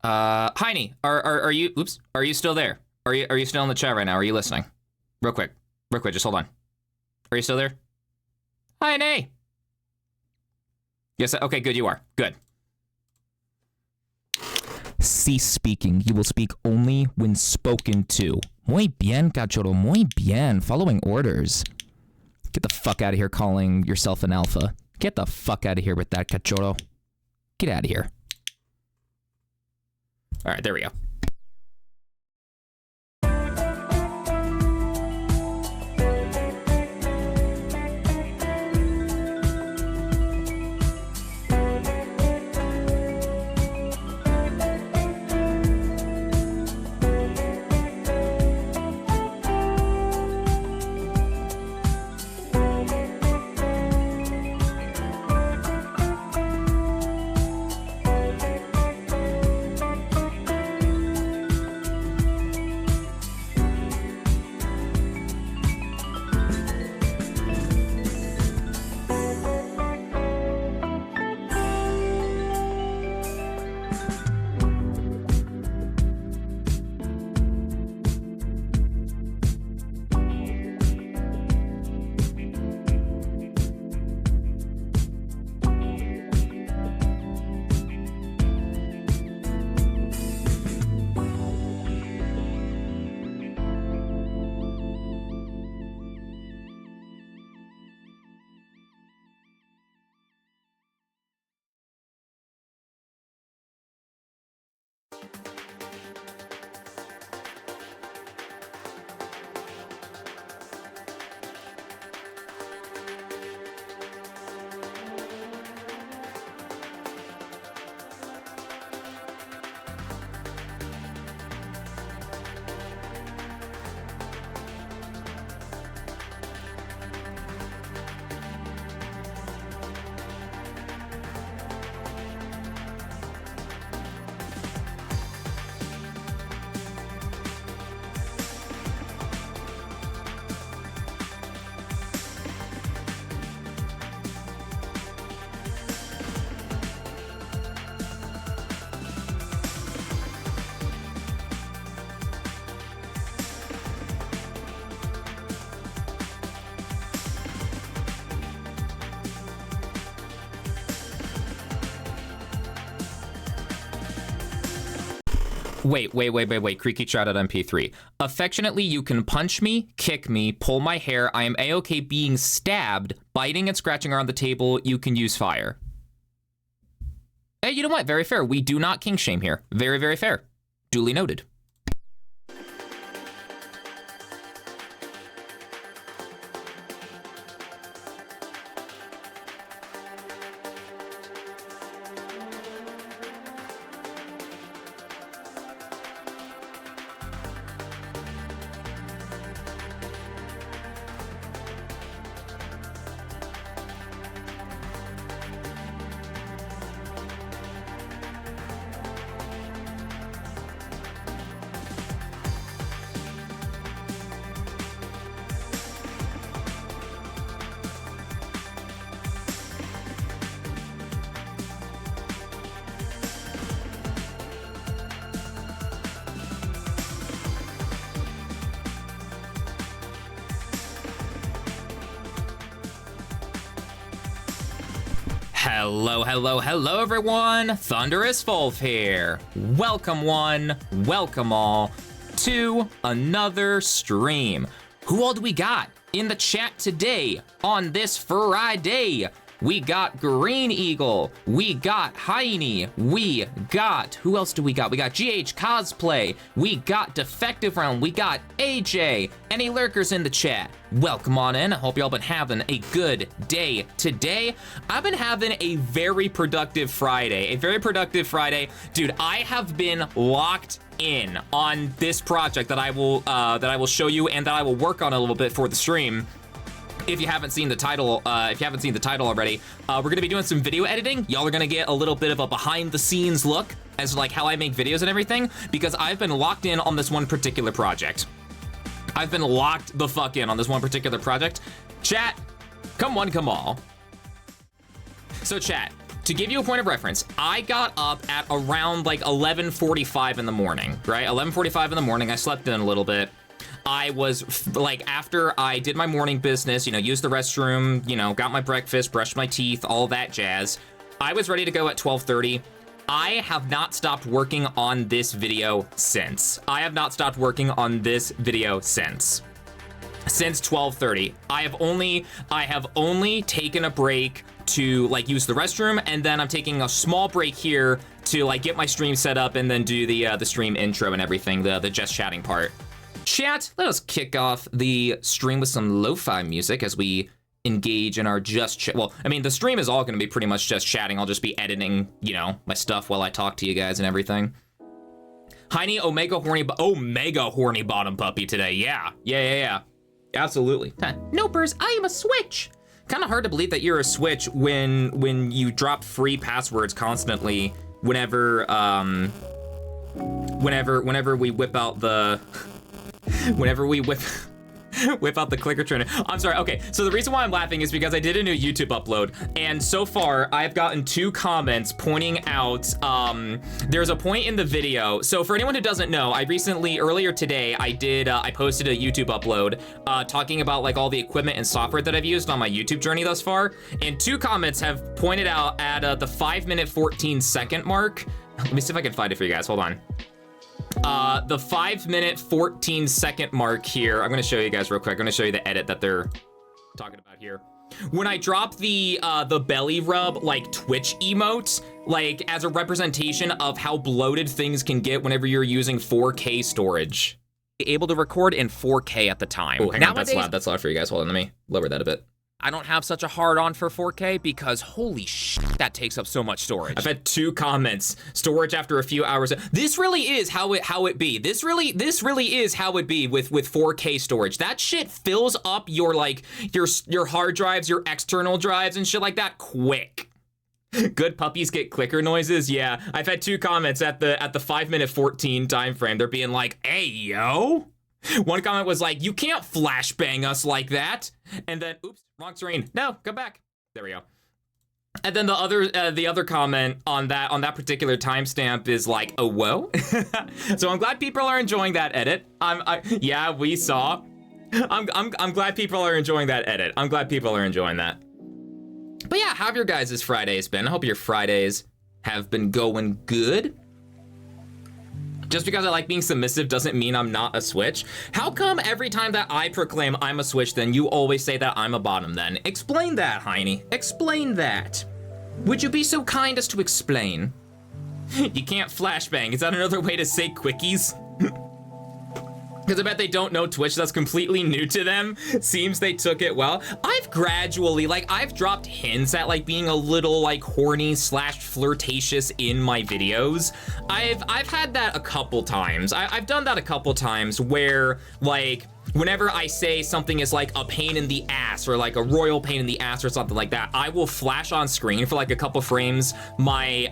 Heine, are you, oops, are you still there? Are you still in the chat right now? Are you listening? Real quick, just hold on. Are you still there? Heine! Yes, okay, good, you are. Good. Cease speaking. You will speak only when spoken to. Muy bien, cachorro, muy bien. Following orders. Get the fuck out of here calling yourself an alpha. Get the fuck out of here with that, cachorro. Get out of here. All right, there we go. Wait. Creaky chat at MP3. Affectionately, you can punch me, kick me, pull my hair. I am A-okay being stabbed, biting and scratching around the table. You can use fire. Hey, you know what? Very fair. We do not kink shame here. Very, very fair. Duly noted. Hello everyone, Thunderous Folf here. Welcome one, welcome all to another stream. Who all do we got in the chat today on this Friday? We got Green Eagle, we got Heine, we got, who else do we got? We got GH Cosplay, we got Defective Realm, we got AJ. Any lurkers in the chat? Welcome on in. I hope y'all been having a good day today. I've been having a very productive Friday. Dude, I have been locked in on this project that I will show you and that I will work on a little bit for the stream. If you haven't seen the title, already, we're gonna be doing some video editing. Y'all are gonna get a little bit of a behind the scenes look as like how I make videos and everything, because I've been locked in on this one particular project. I've been locked the fuck in on this one particular project. Chat, come one, come all. So chat, to give you a point of reference, I got up at around like 11:45 in the morning, right? 11:45 in the morning, I slept in a little bit. I was like, after I did my morning business, you know, used the restroom, you know, got my breakfast, brushed my teeth, all that jazz. I was ready to go at 12:30. I have not stopped working on this video since. I have not stopped working on this video since 12:30. I have only taken a break to like use the restroom, and then I'm taking a small break here to like get my stream set up and then do the stream intro and everything, the just chatting part. Chat, let us kick off the stream with some lo-fi music as we engage in our just chat. Well, I mean, the stream is all going to be pretty much just chatting. I'll just be editing, you know, my stuff while I talk to you guys and everything. Heine, Omega horny bottom puppy today. Yeah. Absolutely. Nopers, I am a Switch. Kind of hard to believe that you're a Switch when you drop free passwords constantly whenever we whip out the whip out the clicker trainer. I'm sorry. Okay, so the reason why I'm laughing is because I did a new YouTube upload, and so far I've gotten 2 comments pointing out there's a point in the video. So for anyone who doesn't know, I recently, earlier today, I posted a YouTube upload talking about like all the equipment and software that I've used on my YouTube journey thus far, and 2 comments have pointed out at the 5-minute 14-second mark. Let me see if I can find it for you guys. Hold on. The 5-minute 14-second mark here. I'm gonna show you guys real quick. I'm gonna show you the edit that they're talking about here. When I drop the belly rub like Twitch emote, like as a representation of how bloated things can get whenever you're using 4K storage. Able to record in 4K at the time. Oh, hang on, that's loud. That's loud for you guys. Hold on, let me lower that a bit. I don't have such a hard on for 4K because holy shit, that takes up so much storage. I've had 2 comments. Storage after a few hours. This really is how it be. This really is how it be with 4K storage. That shit fills up your like your hard drives, your external drives and shit like that quick. Good puppies get clicker noises. Yeah, I've had 2 comments at the 5-minute 14 time frame. They're being like, "Hey, yo." One comment was like, "You can't flashbang us like that." And then, oops, wrong screen. No, come back. There we go. And then the other comment on that particular timestamp is like, "Oh, whoa." So I'm glad people are enjoying that edit. Yeah, we saw. I'm glad people are enjoying that edit. I'm glad people are enjoying that. But yeah, how have your guys' Fridays been? I hope your Fridays have been going good. Just because I like being submissive doesn't mean I'm not a Switch. How come every time that I proclaim I'm a Switch, then you always say that I'm a bottom then? Explain that, Heine. Explain that. Would you be so kind as to explain? You can't flashbang. Is that another way to say quickies? Because I bet they don't know Twitch. That's completely new to them. Seems they took it well. I've gradually, like, I've dropped hints at, like, being a little, like, horny / flirtatious in my videos. I've had that a couple times. I've done that a couple times where, like, whenever I say something is, like, a pain in the ass or, like, a royal pain in the ass or something like that, I will flash on screen for, like, a couple frames my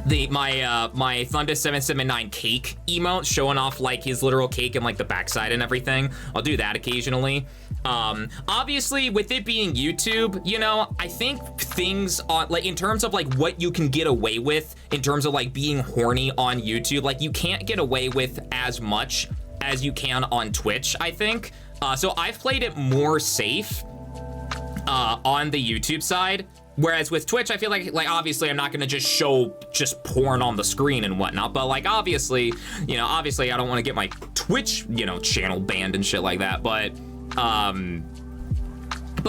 Thundus 779 cake emote showing off like his literal cake and like the backside and everything. I'll do that occasionally. Obviously with it being YouTube, you know, I think things on like in terms of like what you can get away with in terms of like being horny on YouTube, like you can't get away with as much as you can on Twitch, I think. So I've played it more safe on the YouTube side. Whereas with Twitch, I feel like obviously I'm not gonna just show just porn on the screen and whatnot, but like obviously I don't want to get my Twitch, channel banned and shit like that, but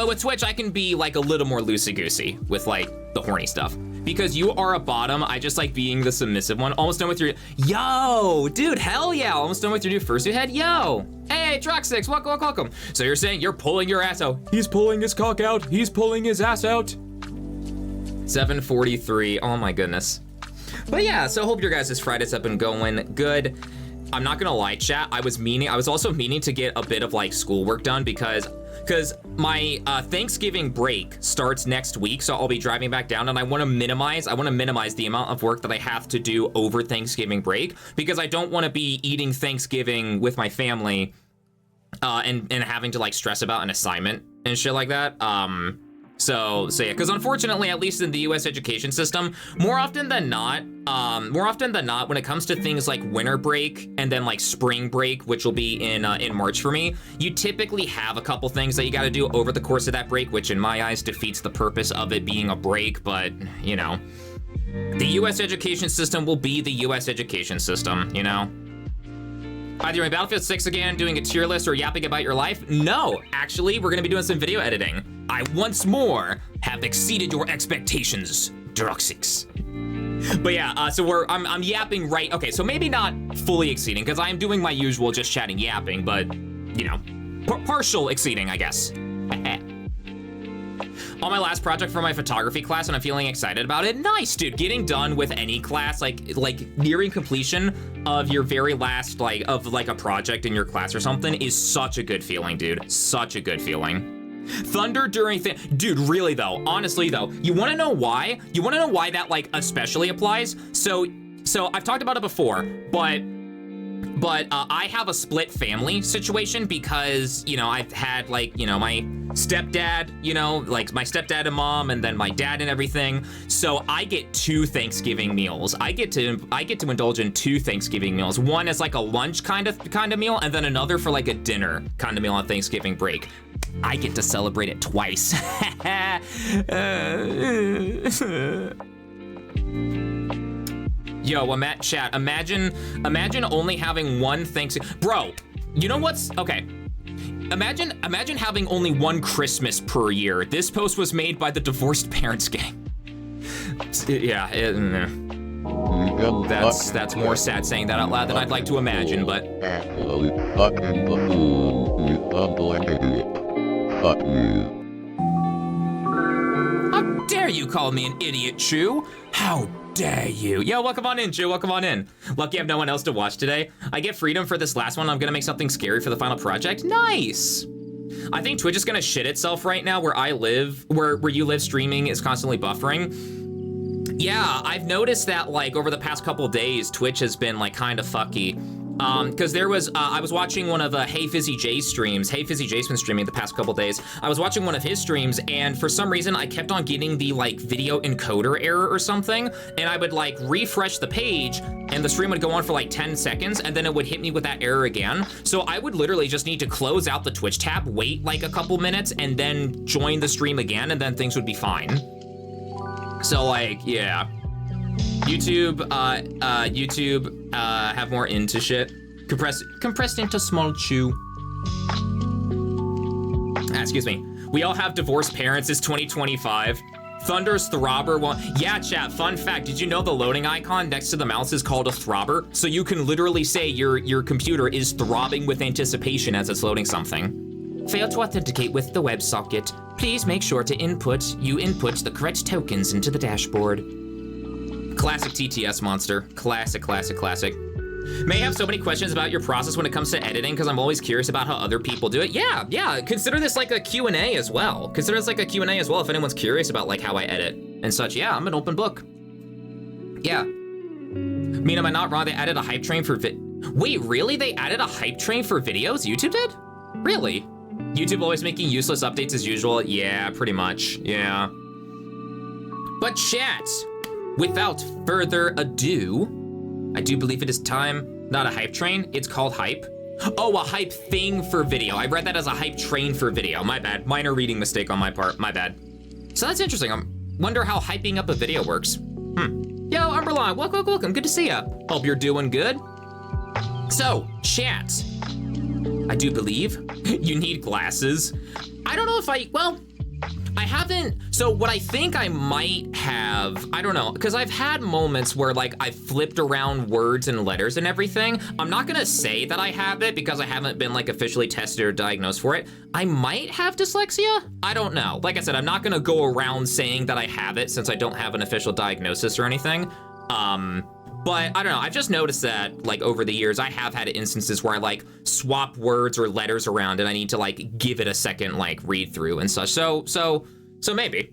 with Twitch I can be like a little more loosey-goosey with like the horny stuff. Because you are a bottom, I just like being the submissive one. Almost done with your, yo, dude, hell yeah. Almost done with your new fursuit head, yo. Hey, Track6, welcome. So you're saying you're pulling your ass out. He's pulling his cock out, he's pulling his ass out. 7:43, oh my goodness. But yeah, so hope your guys' Fridays have been going good. I'm not gonna lie, chat, I was also meaning to get a bit of like schoolwork done because my Thanksgiving break starts next week, so I'll be driving back down and I wanna minimize the amount of work that I have to do over Thanksgiving break because I don't wanna be eating Thanksgiving with my family and having to like stress about an assignment and shit like that. So yeah, because unfortunately, at least in the U.S. education system, more often than not, when it comes to things like winter break and then like spring break, which will be in March for me, you typically have a couple things that you got to do over the course of that break, which in my eyes defeats the purpose of it being a break. But you know, the U.S. education system will be the U.S. education system, you know. Either you're in Battlefield 6 again, doing a tier list, or yapping about your life? No, actually, we're gonna be doing some video editing. I once more have exceeded your expectations, Druxix. But yeah, so I'm yapping right. Okay, so maybe not fully exceeding, because I am doing my usual just chatting yapping, but you know, partial exceeding, I guess. On my last project for my photography class, and I'm feeling excited about it. Nice, dude. Getting done with any class, like nearing completion of your very last of a project in your class or something is such a good feeling, dude. Such a good feeling. Thunder during dude, really though, honestly though, you wanna know why? You wanna know why that like especially applies? So I've talked about it before, but I have a split family situation because, you know, I've had like, you know, my stepdad, you know, like my stepdad and mom, and then my dad and everything. So I get 2 Thanksgiving meals. I get to indulge in 2 Thanksgiving meals. One is like a lunch kind of meal, and then another for like a dinner kind of meal on Thanksgiving break. I get to celebrate it twice. Yo, chat, imagine only having one Thanksgiving. Bro, you know what's, okay. Imagine having only one Christmas per year. This post was made by the Divorced Parents Gang. Yeah, that's more sad saying that out loud than I'd like to imagine, but. How dare you call me an idiot, Chew? How dare you? Yo, welcome on in, Chew, welcome on in. Lucky I have no one else to watch today. I get freedom for this last one. I'm gonna make something scary for the final project. Nice. I think Twitch is gonna shit itself right now where I live, where you live, streaming is constantly buffering. Yeah, I've noticed that like over the past couple days, Twitch has been like kind of fucky. Because there was, I was watching one of Hey Fizzy J's streams. Hey Fizzy J's been streaming the past couple days. I was watching one of his streams, and for some reason, I kept on getting the like video encoder error or something, and I would like refresh the page, and the stream would go on for like 10 seconds, and then it would hit me with that error again. So I would literally just need to close out the Twitch tab, wait like a couple minutes, and then join the stream again, and then things would be fine. So like, yeah. YouTube have more into shit. Compressed into small chew. Excuse me. We all have divorced parents. It's 2025. Thunder's throbber one. Yeah, chat, fun fact. Did you know the loading icon next to the mouse is called a throbber? So you can literally say your computer is throbbing with anticipation as it's loading something. Fail to authenticate with the WebSocket. Please make sure to input the correct tokens into the dashboard. Classic TTS monster. Classic. May have so many questions about your process when it comes to editing because I'm always curious about how other people do it. Yeah. Consider this like a Q&A as well. Consider this like a Q&A as well if anyone's curious about like how I edit and such. Yeah, I'm an open book. Yeah. I mean, am I not wrong? They added a hype train for Wait, really? They added a hype train for videos? YouTube did? Really? YouTube always making useless updates as usual? Yeah, pretty much. Yeah. But chat. Without further ado, I do believe it is time, not a hype train, it's called hype. Oh, a hype thing for video. I read that as a hype train for video, my bad. Minor reading mistake on my part, my bad. So that's interesting, I wonder how hyping up a video works. Yo, Umberline, welcome, good to see ya. Hope you're doing good. So, chat, I do believe you need glasses. I don't know if I haven't, so what I think I might have, I don't know, because I've had moments where like I've flipped around words and letters and everything. I'm not gonna say that I have it because I haven't been like officially tested or diagnosed for it. I might have dyslexia, I don't know. Like I said, I'm not gonna go around saying that I have it since I don't have an official diagnosis or anything. But I don't know, I've just noticed that like over the years, I have had instances where I like swap words or letters around and I need to like give it a second like read through and such. So maybe.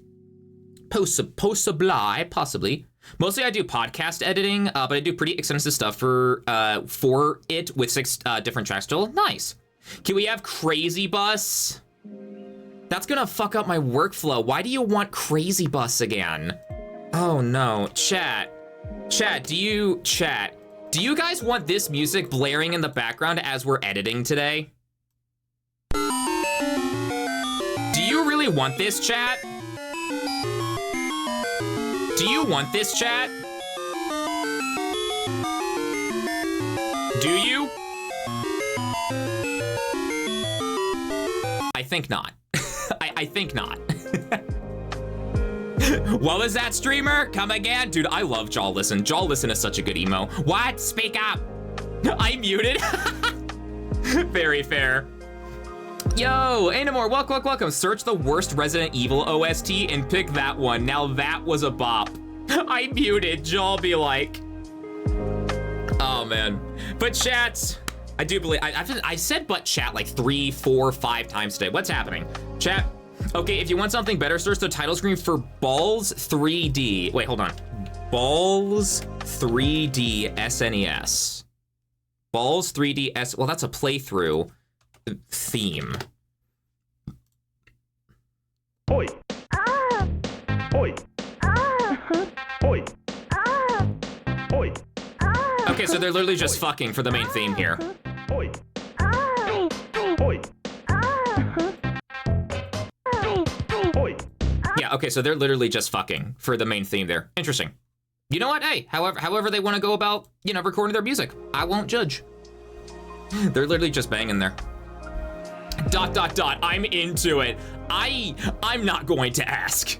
Possibly. Mostly I do podcast editing, but I do pretty extensive stuff for it with 6 different tracks still. Nice. Can we have Crazy Bus? That's gonna fuck up my workflow. Why do you want Crazy Bus again? Oh no, chat, do you guys want this music blaring in the background as we're editing today? Do you really want this, chat? Do you want this, chat? Do you? I think not. I think not. What was that, streamer? Come again? Dude, I love Jawlisten. Jawlisten is such a good emo. What? Speak up. I muted. Very fair. Yo, Anamor, welcome. Search the worst Resident Evil OST and pick that one. Now that was a bop. I muted, Jaw be like. Oh man. But chats, I do believe, I said but chat like 3, 4, 5 times today. What's happening? Chat, okay, if you want something better, search the title screen for Balls 3D. Wait, hold on. Balls 3D SNES. Balls 3D S, well, that's a playthrough theme. Oi. Ah. Oi. Ah. Oi. Ah. Oi. Okay, so they're literally just fucking for the main theme here. Oi. Ah. Oi. Oi. Yeah, okay, so they're literally just fucking for the main theme there. Interesting. You know what? Hey, however they want to go about, you know, recording their music, I won't judge. They're literally just banging there. ... I'm into it. I'm not going to ask.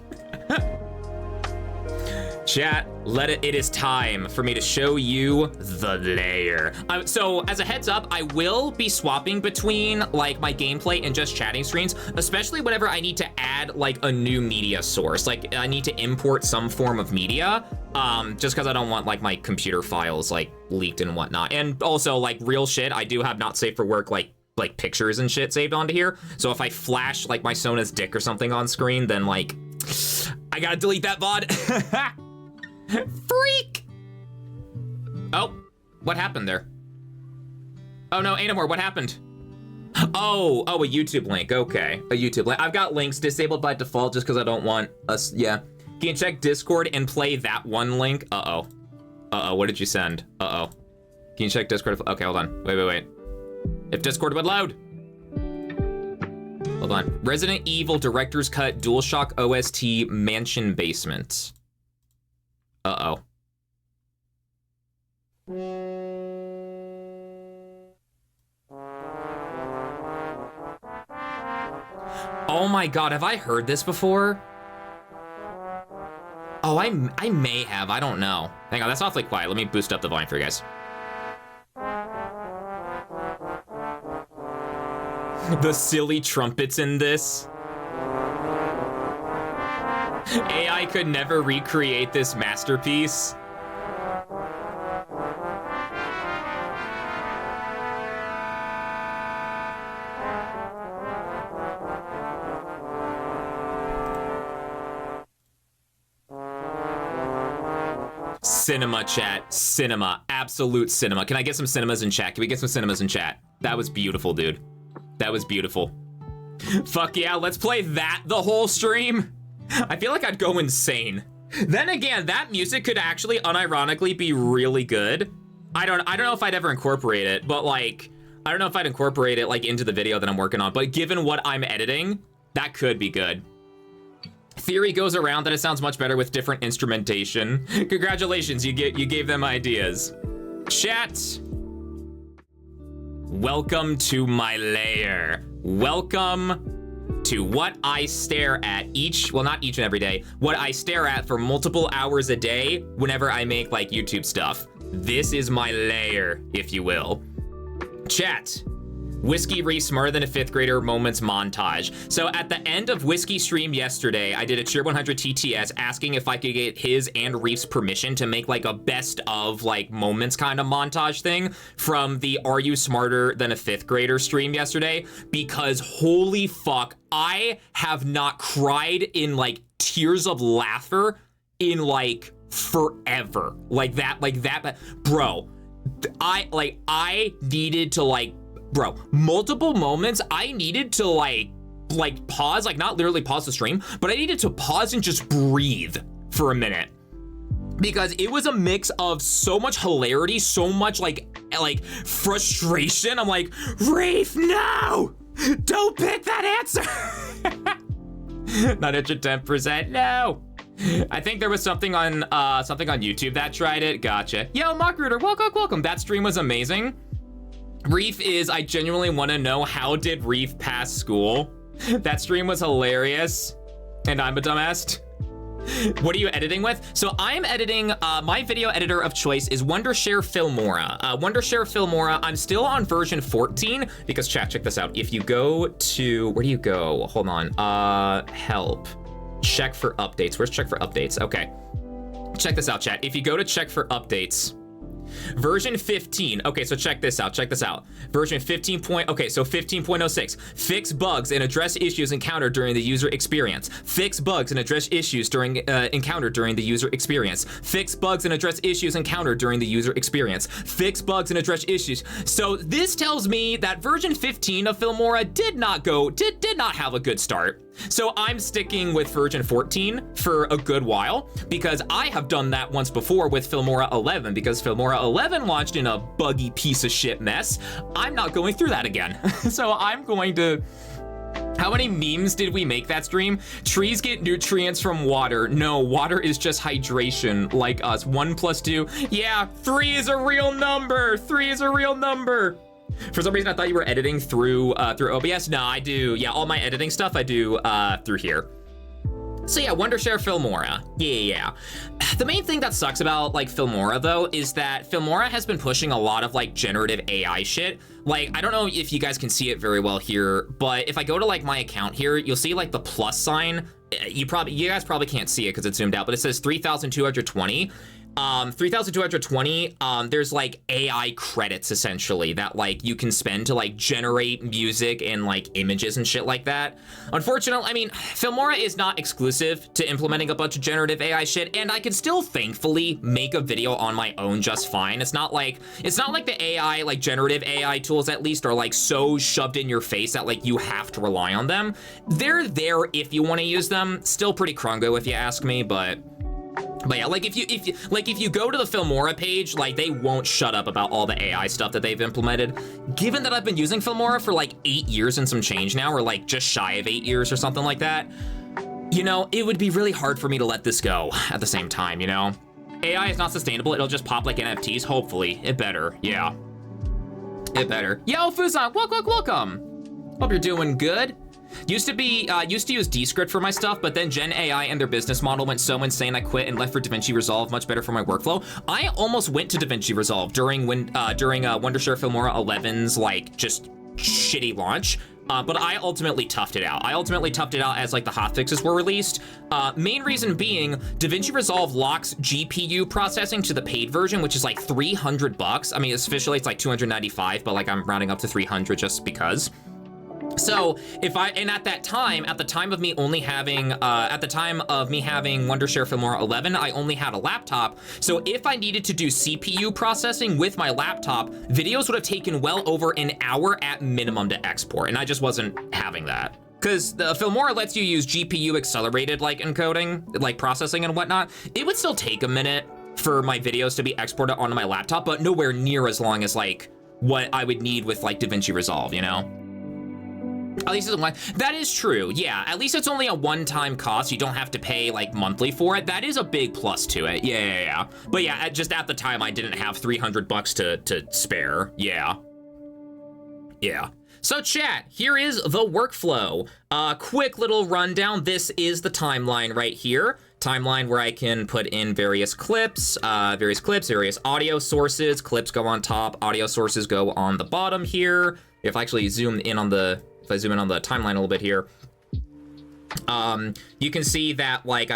Chat, it is time for me to show you the layer. So as a heads up, I will be swapping between like my gameplay and just chatting screens, especially whenever I need to add like a new media source. Like I need to import some form of media, just because I don't want like my computer files like leaked and whatnot. And also like real shit, I do have not safe for work like pictures and shit saved onto here. So if I flash like my Sona's dick or something on screen, then like I gotta delete that VOD. Freak! Oh, what happened there? Oh no, Anamor, what happened? Oh, a YouTube link, okay. A YouTube link. I've got links disabled by default just because I don't want us, yeah. Can you check Discord and play that one link? Uh-oh, what did you send? Uh-oh. Can you check Discord? Okay, hold on, wait. If Discord would load. Hold on. Resident Evil Director's Cut DualShock OST Mansion Basement. Uh-oh. Oh my god, have I heard this before? Oh, I may have, I don't know. Hang on, that's awfully quiet. Let me boost up the volume for you guys. The silly trumpets in this. AI could never recreate this masterpiece. Cinema, chat. Cinema. Absolute cinema. Can I get some cinemas in chat? Can we get some cinemas in chat? That was beautiful, dude. That was beautiful. Fuck yeah, let's play that the whole stream. I feel like I'd go insane. Then again, that music could actually unironically be really good. I don't know if I'd ever incorporate it, but like, I don't know if I'd incorporate it like into the video that I'm working on, but given what I'm editing, that could be good. Theory goes around that it sounds much better with different instrumentation. Congratulations, you gave them ideas. Chat. Welcome to my lair. Welcome to what I stare at not each and every day, what I stare at for multiple hours a day whenever I make like YouTube stuff. This is my lair, if you will. Chat. Whiskey Reese Smarter Than a Fifth Grader Moments montage. So at the end of Whiskey stream yesterday, I did a tier 100 TTS asking if I could get his and Reef's permission to make like a best of like moments kind of montage thing from the Are You Smarter Than a Fifth Grader stream yesterday, because holy fuck, I have not cried in like tears of laughter in like forever. Like that, bro, I needed to like, bro, multiple moments I needed to like like pause, like not literally pause the stream, but I needed to pause and just breathe for a minute. Because it was a mix of so much hilarity, so much like frustration. I'm like, Reef, no! Don't pick that answer! Not at your 10%, no! I think there was something on YouTube that tried it. Gotcha. Yo, Mock-Rooter, welcome. That stream was amazing. Reef is, I genuinely want to know, how did Reef pass school? That stream was hilarious. And I'm a dumbass. What are you editing with? So I'm editing, my video editor of choice is Wondershare Filmora. Wondershare Filmora, I'm still on version 14 because chat, check this out. If you go to, where do you go? Hold on, help. Check for updates. Where's check for updates? Okay. Check this out, chat. If you go to check for updates, version 15. Okay, so check this out. Version 15. So 15.06. Fix bugs and address issues encountered during the user experience. Fix bugs and address issues encountered during the user experience. Fix bugs and address issues encountered during the user experience. Fix bugs and address issues. So this tells me that version 15 of Filmora did not have a good start. So I'm sticking with version 14 for a good while because I have done that once before with Filmora 11 because Filmora 11 launched in a buggy piece of shit mess. I'm not going through that again. So I'm going to... How many memes did we make that stream? Trees get nutrients from water. No, water is just hydration like us. 1 + 2. Yeah, 3 is a real number. 3 is a real number. For some reason, I thought you were editing through OBS. No, I do. Yeah, all my editing stuff I do through here. So yeah, Wondershare Filmora. Yeah. The main thing that sucks about like Filmora though is that Filmora has been pushing a lot of like generative AI shit. Like, I don't know if you guys can see it very well here, but if I go to like my account here, you'll see like the plus sign. You guys probably can't see it because it's zoomed out, but it says 3,220. 3,220, there's like AI credits essentially that like you can spend to like generate music and like images and shit like that. Unfortunately, I mean, Filmora is not exclusive to implementing a bunch of generative AI shit, and I can still thankfully make a video on my own just fine. It's not like the AI, like generative AI tools at least are like so shoved in your face that like you have to rely on them. They're there if you want to use them. Still pretty crungo if you ask me, but yeah, like if you go to the Filmora page, like they won't shut up about all the AI stuff that they've implemented. Given that I've been using Filmora for like 8 years and some change now, or like just shy of 8 years or something like that, you know, it would be really hard for me to let this go at the same time, you know? AI is not sustainable. It'll just pop like NFTs, hopefully. It better, yeah. It better. Yo, Fuzan, welcome. Hope you're doing good. Used to use Descript for my stuff, but then Gen AI and their business model went so insane I quit and left for DaVinci Resolve, much better for my workflow. I almost went to DaVinci Resolve during Wondershare Filmora 11's like just shitty launch, but I ultimately toughed it out. As like the hotfixes were released. Main reason being DaVinci Resolve locks GPU processing to the paid version, which is like $300. I mean, officially it's like 295, but like I'm rounding up to 300 just because. So at the time of me having Wondershare Filmora 11, I only had a laptop. So if I needed to do CPU processing with my laptop, videos would have taken well over an hour at minimum to export, and I just wasn't having that. Because the Filmora lets you use GPU accelerated like encoding, like processing and whatnot. It would still take a minute for my videos to be exported onto my laptop, but nowhere near as long as like what I would need with like DaVinci Resolve, you know? At least it's one. That is true. Yeah, at least it's only a one-time cost. You don't have to pay like monthly for it. That is a big plus to it. Yeah. But yeah, just at the time, I didn't have $300 to spare. Yeah. So chat, here is the workflow. Quick little rundown. This is the timeline right here. Timeline where I can put in various clips, various audio sources. Clips go on top, audio sources go on the bottom here. If I actually zoom in on the timeline a little bit here, you can see that like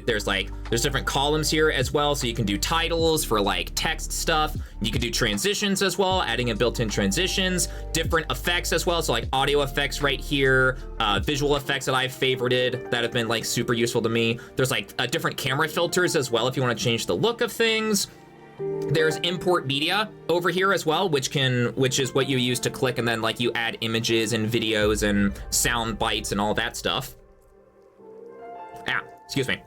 there's different columns here as well, so you can do titles for like text stuff. You can do transitions as well, adding in built-in transitions, different effects as well, so like audio effects right here, visual effects that I've favorited that have been like super useful to me. There's like different camera filters as well if you want to change the look of things. There's import media over here as well, which is what you use to click and then like you add images and videos and sound bites and all that stuff. Excuse me.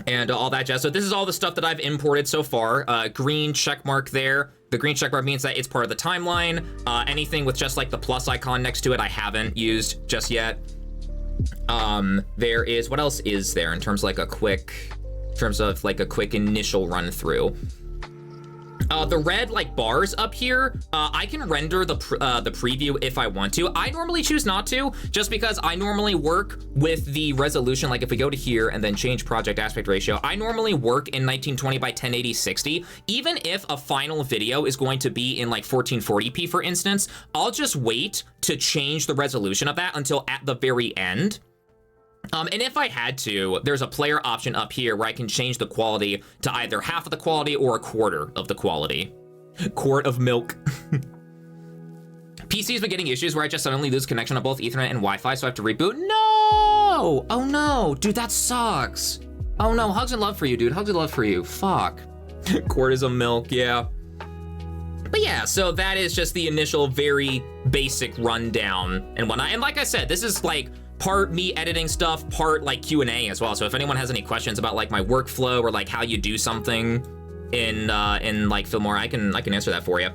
And all that jazz. So this is all the stuff that I've imported so far. Green check mark there. The green check mark means that it's part of the timeline. Anything with just like the plus icon next to it, I haven't used just yet. There is, what else is there in terms of like a quick initial run through? The red like bars up here, I can render the preview if I want to. I normally choose not to, just because I normally work with the resolution. Like if we go to here and then change project aspect ratio, I normally work in 1920 by 1080 60. Even if a final video is going to be in like 1440p, for instance, I'll just wait to change the resolution of that until at the very end. And if I had to, there's a player option up here where I can change the quality to either half of the quality or a quarter of the quality. Quart of milk. PC's been getting issues where I just suddenly lose connection on both Ethernet and Wi-Fi, so I have to reboot. No! Oh no, dude, that sucks. Oh no, hugs and love for you, dude. Hugs and love for you. Fuck. Quart is of milk, yeah. But yeah, so that is just the initial very basic rundown and whatnot. And like I said, this is like part me editing stuff, part like Q&A as well. So if anyone has any questions about like my workflow or like how you do something in like Filmora, I can answer that for you.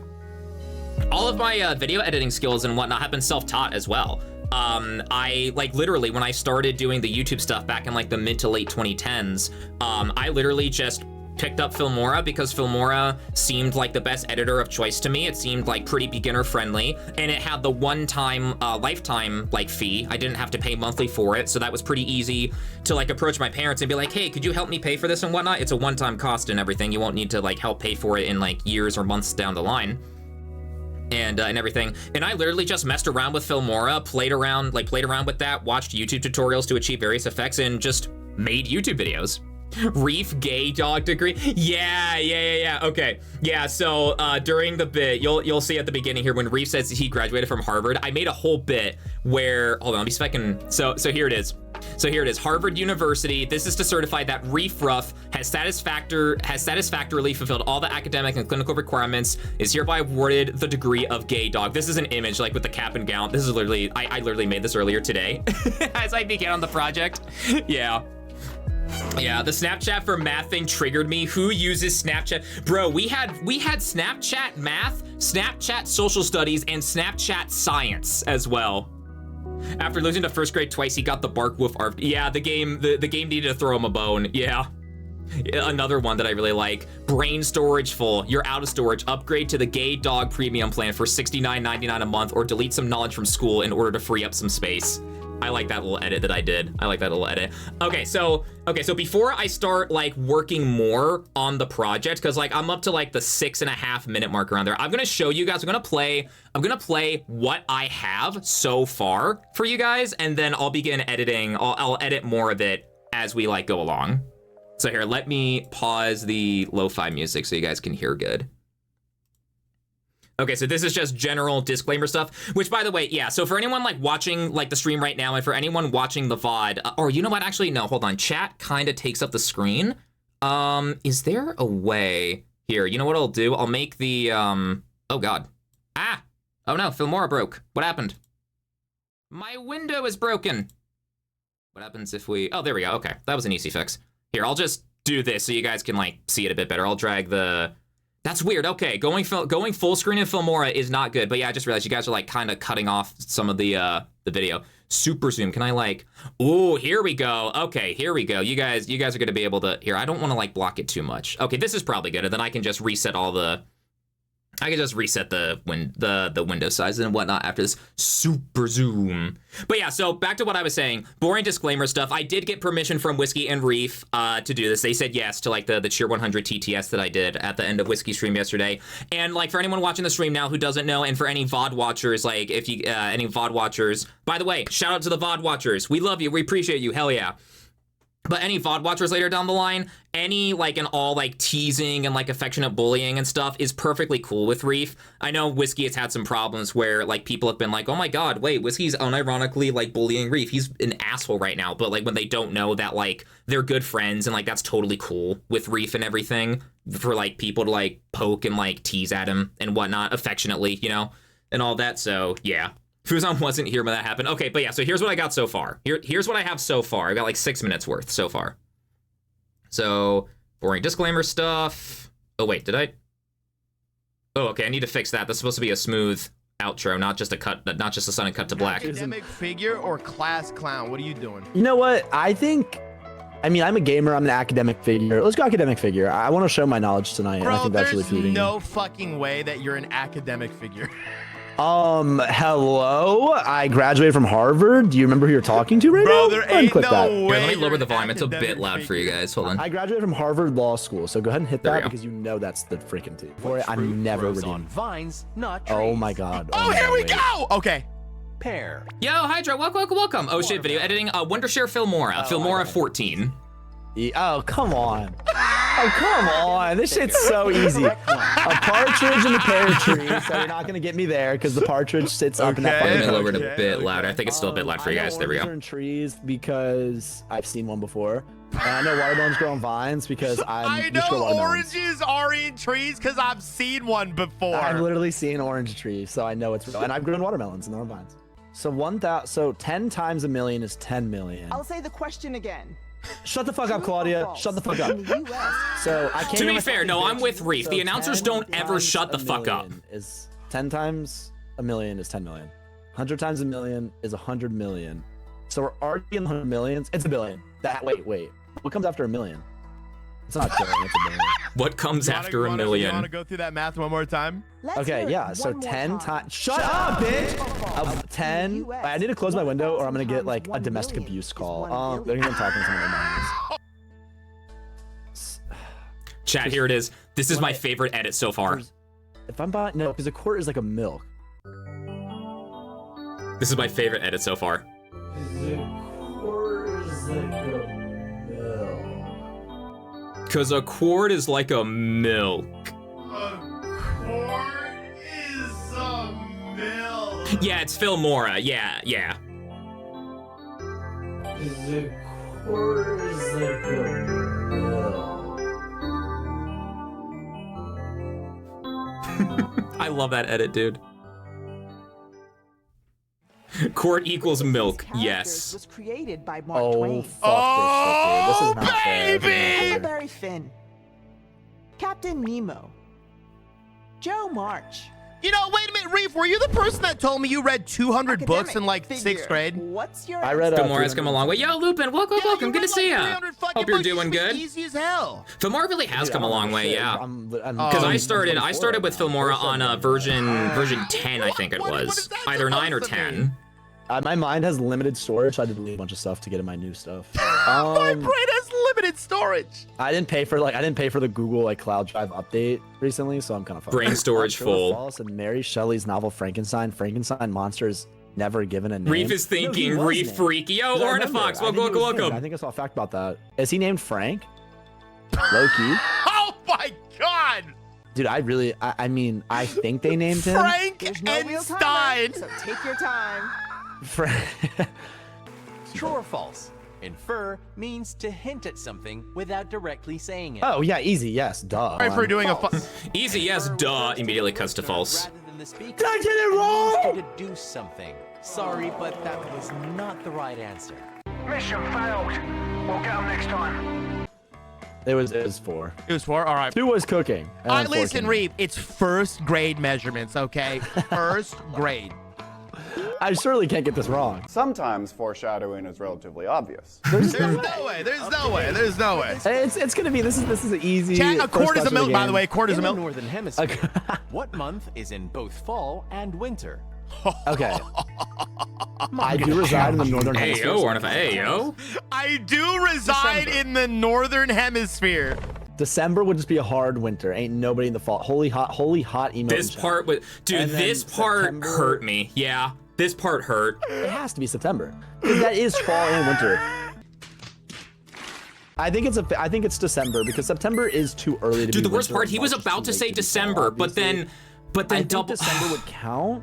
All of my video editing skills and whatnot have been self-taught as well. I like literally when I started doing the YouTube stuff back in like the mid to late 2010s, I literally just picked up Filmora because Filmora seemed like the best editor of choice to me. It seemed like pretty beginner friendly, and it had the one-time lifetime like fee. I didn't have to pay monthly for it, so that was pretty easy to like approach my parents and be like, hey, could you help me pay for this and whatnot? It's a one-time cost and everything. You won't need to like help pay for it in like years or months down the line. And everything. And I literally just messed around with Filmora, played around with that, watched YouTube tutorials to achieve various effects, and just made YouTube videos. Reef gay dog degree. Yeah. Okay. Yeah, so during the bit, you'll see at the beginning here when Reef says he graduated from Harvard, I made a whole bit where, hold on, let me see if I can, so here it is. So here it is, Harvard University. This is to certify that Reef Ruff has satisfactorily fulfilled all the academic and clinical requirements, is hereby awarded the degree of gay dog. This is an image like with the cap and gown. This is literally, I literally made this earlier today as I began on the project. Yeah, the Snapchat for math thing triggered me. Who uses Snapchat? Bro, we had Snapchat math, Snapchat social studies, and Snapchat science as well. After losing to first grade twice, he got the bark woof arf. Yeah, the game needed to throw him a bone. Yeah. Another one that I really like. Brain storage full. You're out of storage. Upgrade to the gay dog premium plan for $69.99 a month, or delete some knowledge from school in order to free up some space. I like that little edit that I did. I like that little edit. Okay, so before I start like working more on the project, because like I'm up to like the 6.5 minute mark around there, I'm gonna show you guys, I'm gonna play what I have so far for you guys, and then I'll begin editing. I'll edit more of it as we like go along. So here, let me pause the lo-fi music so you guys can hear good. Okay, so this is just general disclaimer stuff, which by the way, yeah, so for anyone like watching like the stream right now, and for anyone watching the VOD, or you know what, actually, no, hold on, chat kind of takes up the screen. Is there a way, here, you know what I'll do? I'll make the, oh God. Oh no, Filmora broke. What happened? My window is broken. What happens if we, oh, there we go, okay, that was an easy fix. Here, I'll just do this so you guys can like see it a bit better. I'll drag the, that's weird. Okay, going full screen in Filmora is not good. But yeah, I just realized you guys are like kind of cutting off some of the video. Super zoom. Can I like? Oh, here we go. Okay, here we go. You guys are gonna be able to. Here, I don't want to like block it too much. Okay, this is probably good. And then I can just reset all the. I can just reset the window size and whatnot after this super zoom. But yeah, so back to what I was saying, boring disclaimer stuff. I did get permission from Whiskey and Reef to do this. They said yes to like the Cheer 100 TTS that I did at the end of Whiskey stream yesterday. And like for anyone watching the stream now who doesn't know, and for any VOD watchers, like if you any VOD watchers, by the way, shout out to the VOD watchers. We love you. We appreciate you. Hell yeah. But any VOD watchers later down the line, any like and all like teasing and like affectionate bullying and stuff is perfectly cool with Reef. I know Whiskey has had some problems where like people have been like, oh my god, wait, Whiskey's unironically like bullying Reef. He's an asshole right now. But like when they don't know that like they're good friends and like that's totally cool with Reef and everything for like people to like poke and like tease at him and whatnot affectionately, you know, and all that. So yeah. Fuzon wasn't here when that happened. Okay, but yeah, so here's what I got so far. Here's what I have so far. I got like 6 minutes worth so far. So, boring disclaimer stuff. Oh, wait, did I? Oh, okay, I need to fix that. That's supposed to be a smooth outro, not just a cut, not just a sudden cut to black. Academic figure or class clown? What are you doing? You know what? I mean, I'm a gamer. I'm an academic figure. Let's go academic figure. I want to show my knowledge tonight. Bro, and I think that's really there's fleeting. no fucking way that you're an academic figure. Hello? I graduated from Harvard. Do you remember who you're talking to right Bro, now? there Go ahead and ain't click no that. way. Here, let me you're lower the an volume. It's a bit academic loud for you figure. guys. Hold on. I graduated from Harvard Law School, so go ahead and hit There we that go. because you know that's the freaking T. For it, I'm never on redeemed. vines, not trees. Oh my god. Oh, my here we wait. go. Okay. Pear. Yo, Hydra, welcome. Oh shit, video editing. Wondershare Filmora. Filmora 14. Oh, come on. Oh, come on. This shit's so easy. A partridge in the pear tree, so you're not going to get me there because the partridge sits up in that Okay. Let fucking me lower it a Okay, bit okay. louder. I think it's still a bit loud for you guys. There we I know go. oranges are in trees because I've seen one before. And I know watermelons grow on vines because I used to grow know watermelons. oranges are in trees because I've seen one before. I've literally seen orange trees, so I know it's real. And I've grown watermelons and they're on vines. So 10 times a million is 10 million. I'll say the question again. Shut the fuck up, Claudia. Shut the fuck up. In the US, So I can't To be hear my fair, fucking no, I'm bitch. with Reef. The announcers 10 don't ever times shut the a fuck up. million Is 10 times a million is 10 million. 100 times a million is 100 million. So we're already in the 100 millions. It's a billion. Wait. What comes after a million? It's not a billion. It's a billion. What comes after a You want to million? go through that math one more time? let's Okay, hear it yeah. So one more 10 time. times. Shut up, bitch. 10. I need to close my window, or I'm gonna get like a domestic abuse call. They're gonna talk to someone in Chat, here it is. This is my favorite edit so far. If I'm buying, no, because a quart is like a milk. This is my favorite edit so far. Because a quart is like a milk. Yeah, it's Filmora. Yeah. I love that edit, dude. Quart equals milk. Characters Yes. was created by Mark Oh, Twain. fuck this shit, dude. This is not fair. This is not fair. Huckleberry Finn, Captain Nemo, Joe March. You know, wait a minute, Reef. Were you the person that told me you read 200 books in Academic like figure. 6th grade? What's your I read Filmora's come a long way. Yo, Lupin, welcome. Yeah, you Good to read, see like, ya. 300 fucking Hope you're books. You doing should be good. Easy as hell. Filmora really has Dude, come I a don't long know way, shit. yeah. Because I started with Filmora on version 10, I think it What was. is that Either 9 or supposed to 10. My mind has limited storage, so I had to delete a bunch of stuff to get in my new stuff. My brain has limited storage. I didn't pay for the Google like Cloud Drive update recently, so I'm kind of fucked. Brain storage True or full. False, and Mary Shelley's novel Frankenstein monster is never given a name. Reef is No, he thinking, was Reef named. freaky. Yo, 'Cause I remember. Ornithox, I think he welcome. was named. I think I saw a fact about that. Is he named Frank? Low key. Oh my god! Dude, I mean, I think they named him. Frank There's no and real timer, Stein. so take your time. Frank. True or false? Infer means to hint at something without directly saying it. Oh yeah, easy. Yes, duh. Sorry for doing a Easy, yes, duh. Immediately cuts to false. Rather than the speaker. Did I get it wrong? To do something. Sorry, but that was not the right answer. Mission failed. We'll get them next time. It was 4. It was 4? All right. 2 was cooking. and All right, 4 listen, came Reef. It's first grade measurements, okay? First grade. in. I surely can't get this wrong. Sometimes foreshadowing is relatively obvious. There's no way. There's no way. There's no way. It's gonna be. This is an easy. Chat, a first quart is a question milk, of by the game. way. Quart is a In the milk. northern hemisphere, what month is in both fall and winter? Okay. I do reside in the northern Hey, hemisphere. yo, Ornithox. Hey, yo. I do reside in the northern hemisphere. December would just be a hard winter. Ain't nobody in the fall. Holy hot emo. This part was, dude, And then this part September- hurt me. Yeah, this part hurt. It has to be September. 'Cause that is fall and winter. I think it's December because September is too early to be Dude, the worst winter, part, and he was March is about too to say late be fall, December, but obviously. then I think double. December would count.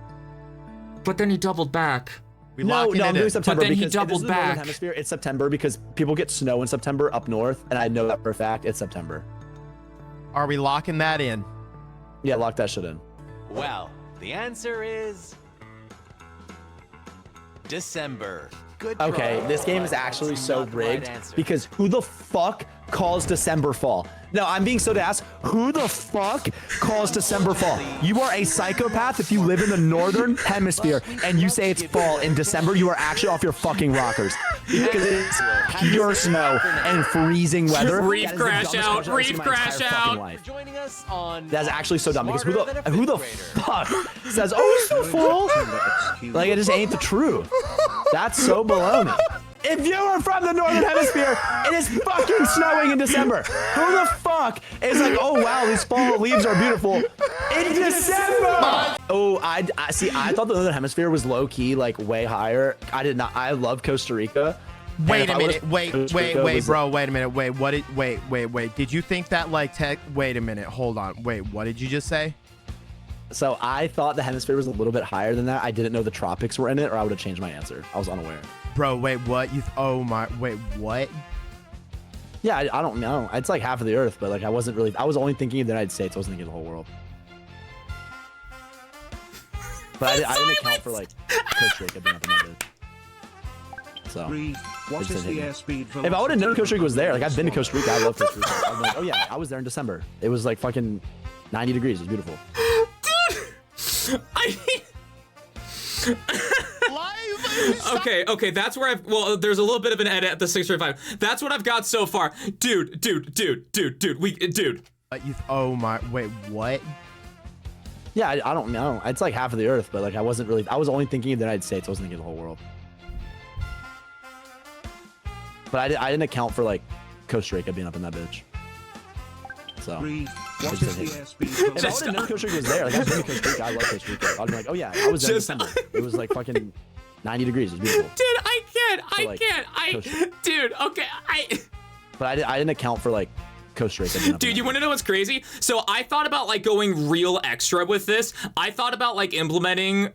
But then he doubled back. We No, locking no, it I'm doing in. September But then he because if this is doubled the Northern back. Hemisphere, it's September because people get snow in September up north, and I know that for a fact. It's September. Are we locking that in? Yeah, lock that shit in. Well, the answer is December. Good Okay, try, this game is but actually that's so not the right rigged answer. because who the fuck calls December fall? No, I'm being so asked. Who the fuck calls December fall? You are a psychopath if you live in the Northern Hemisphere and you say it's fall in December. You are actually off your fucking rockers because it's pure snow and freezing weather. Reef That is the crash dumbest out, question I've seen in reef my entire crash fucking out. life. For joining us on That's actually so dumb because who Smarter Than a the Fifth Grader. fuck says, oh, it's so full? Like, it just ain't the truth. That's so baloney. If you are from the Northern Hemisphere, it is fucking snowing in December. Who the fuck is like, oh wow, these fall leaves are beautiful in December? Oh, I see. I thought the Northern Hemisphere was low key, like way higher. I did not. I love Costa Rica. And Wait if a I would've- minute. Wait, Costa wait, Rica wait, was- bro. Wait a minute. Wait. What did? Wait. Did you think that like tech? Wait a minute. Hold on. Wait. What did you just say? So I thought the hemisphere was a little bit higher than that. I didn't know the tropics were in it, or I would have changed my answer. I was unaware. Bro, wait. What? Oh my. Wait. What? Yeah, I don't know. It's like half of the Earth, but like I wasn't really. I was only thinking of the United States. I wasn't thinking of the whole world. But I didn't account for like Costa Rica being up in that bit. So What It's is a the hit. airspeed if I would have known Costa Rica was there, like I've been to Costa Rica, I love Costa Rica. I'm like, oh yeah, I was there in December. It was like fucking 90 degrees. It was beautiful. Okay, that's where well, there's a little bit of an edit at the 635. That's what I've got so far. Dude. Oh my. Wait. What? Yeah, I don't know. It's like half of the Earth, but like I wasn't really. I was only thinking of the United States. I wasn't thinking of the whole world. But I didn't account for like Costa Rica being up in that bitch. So. What It's is a the hit. airspeed If I would Just- have known Costa Rica was there, like I've been to Costa Rica, I love Costa Rica. I'd be like, oh yeah, I was there in Just- December. It was like fucking 90 degrees. It was beautiful. Dude, I like, can't. Dude, okay, But I didn't account for like Costa Rica. being up in Dude, that you bitch. want to know what's crazy? So I thought about like going real extra with this. I thought about like implementing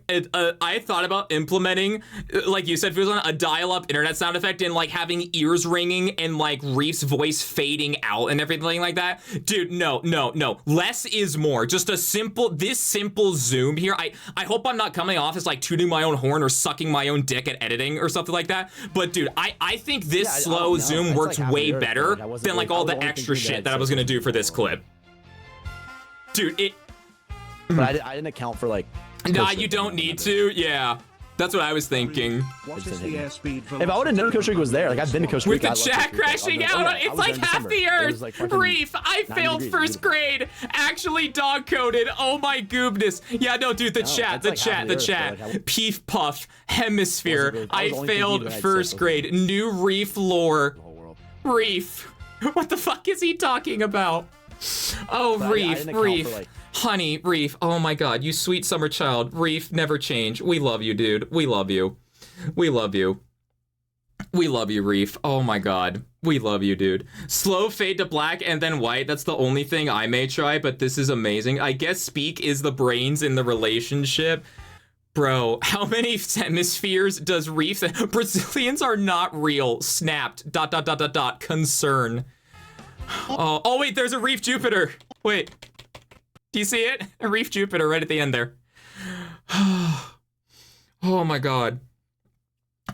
like you said, Fuzon, a dial-up internet sound effect and like having ears ringing and like Reef's voice fading out and everything like that. Dude, no. Less is more. Just this simple zoom here. I hope I'm not coming off as like tooting my own horn or sucking my own dick at editing or something like that. But dude, I think this Yeah, I slow don't know. zoom It's works like half way the Earth, better like, I wasn't than like really- all I was the only extra thinking shit that that I was gonna it's do for this clip. Dude, it. But I didn't account for like. Nah, Costa you Rica don't being need up in that bitch. to. Yeah, that's what I was thinking. What It's is a the hit. airspeed If I would have known Costa Rica was there, like I've been to Costa With Rica. the I love chat Costa Rica. crashing I'd be like, out, oh, yeah, I it's was like there in half December. the It Earth. was like fucking Reef, I 90 failed degrees. first grade. Actually dog coded. Oh my goodness. Yeah, no, dude, the No, chat, it's the like half chat, the Earth, but, like, Peef puff, hemisphere. Wasn't really- I I was only thinking failed United first States, grade. New Reef lore. The whole world. Reef. What the fuck is he talking about? Oh, But I Reef, didn't account Reef. for, like- Honey, Reef. Oh my god, you sweet summer child. Reef, never change. We love you, dude. We love you. We love you. We love you, Reef. Oh my god. We love you, dude. Slow fade to black and then white. That's the only thing I may try, but this is amazing. I guess speak is the brains in the relationship. Bro, how many hemispheres does Reef? Brazilians are not real. Snapped. ... Concern. Oh wait, there's a Reef Jupiter. Wait. Do you see it? A Reef Jupiter right at the end there. Oh my god.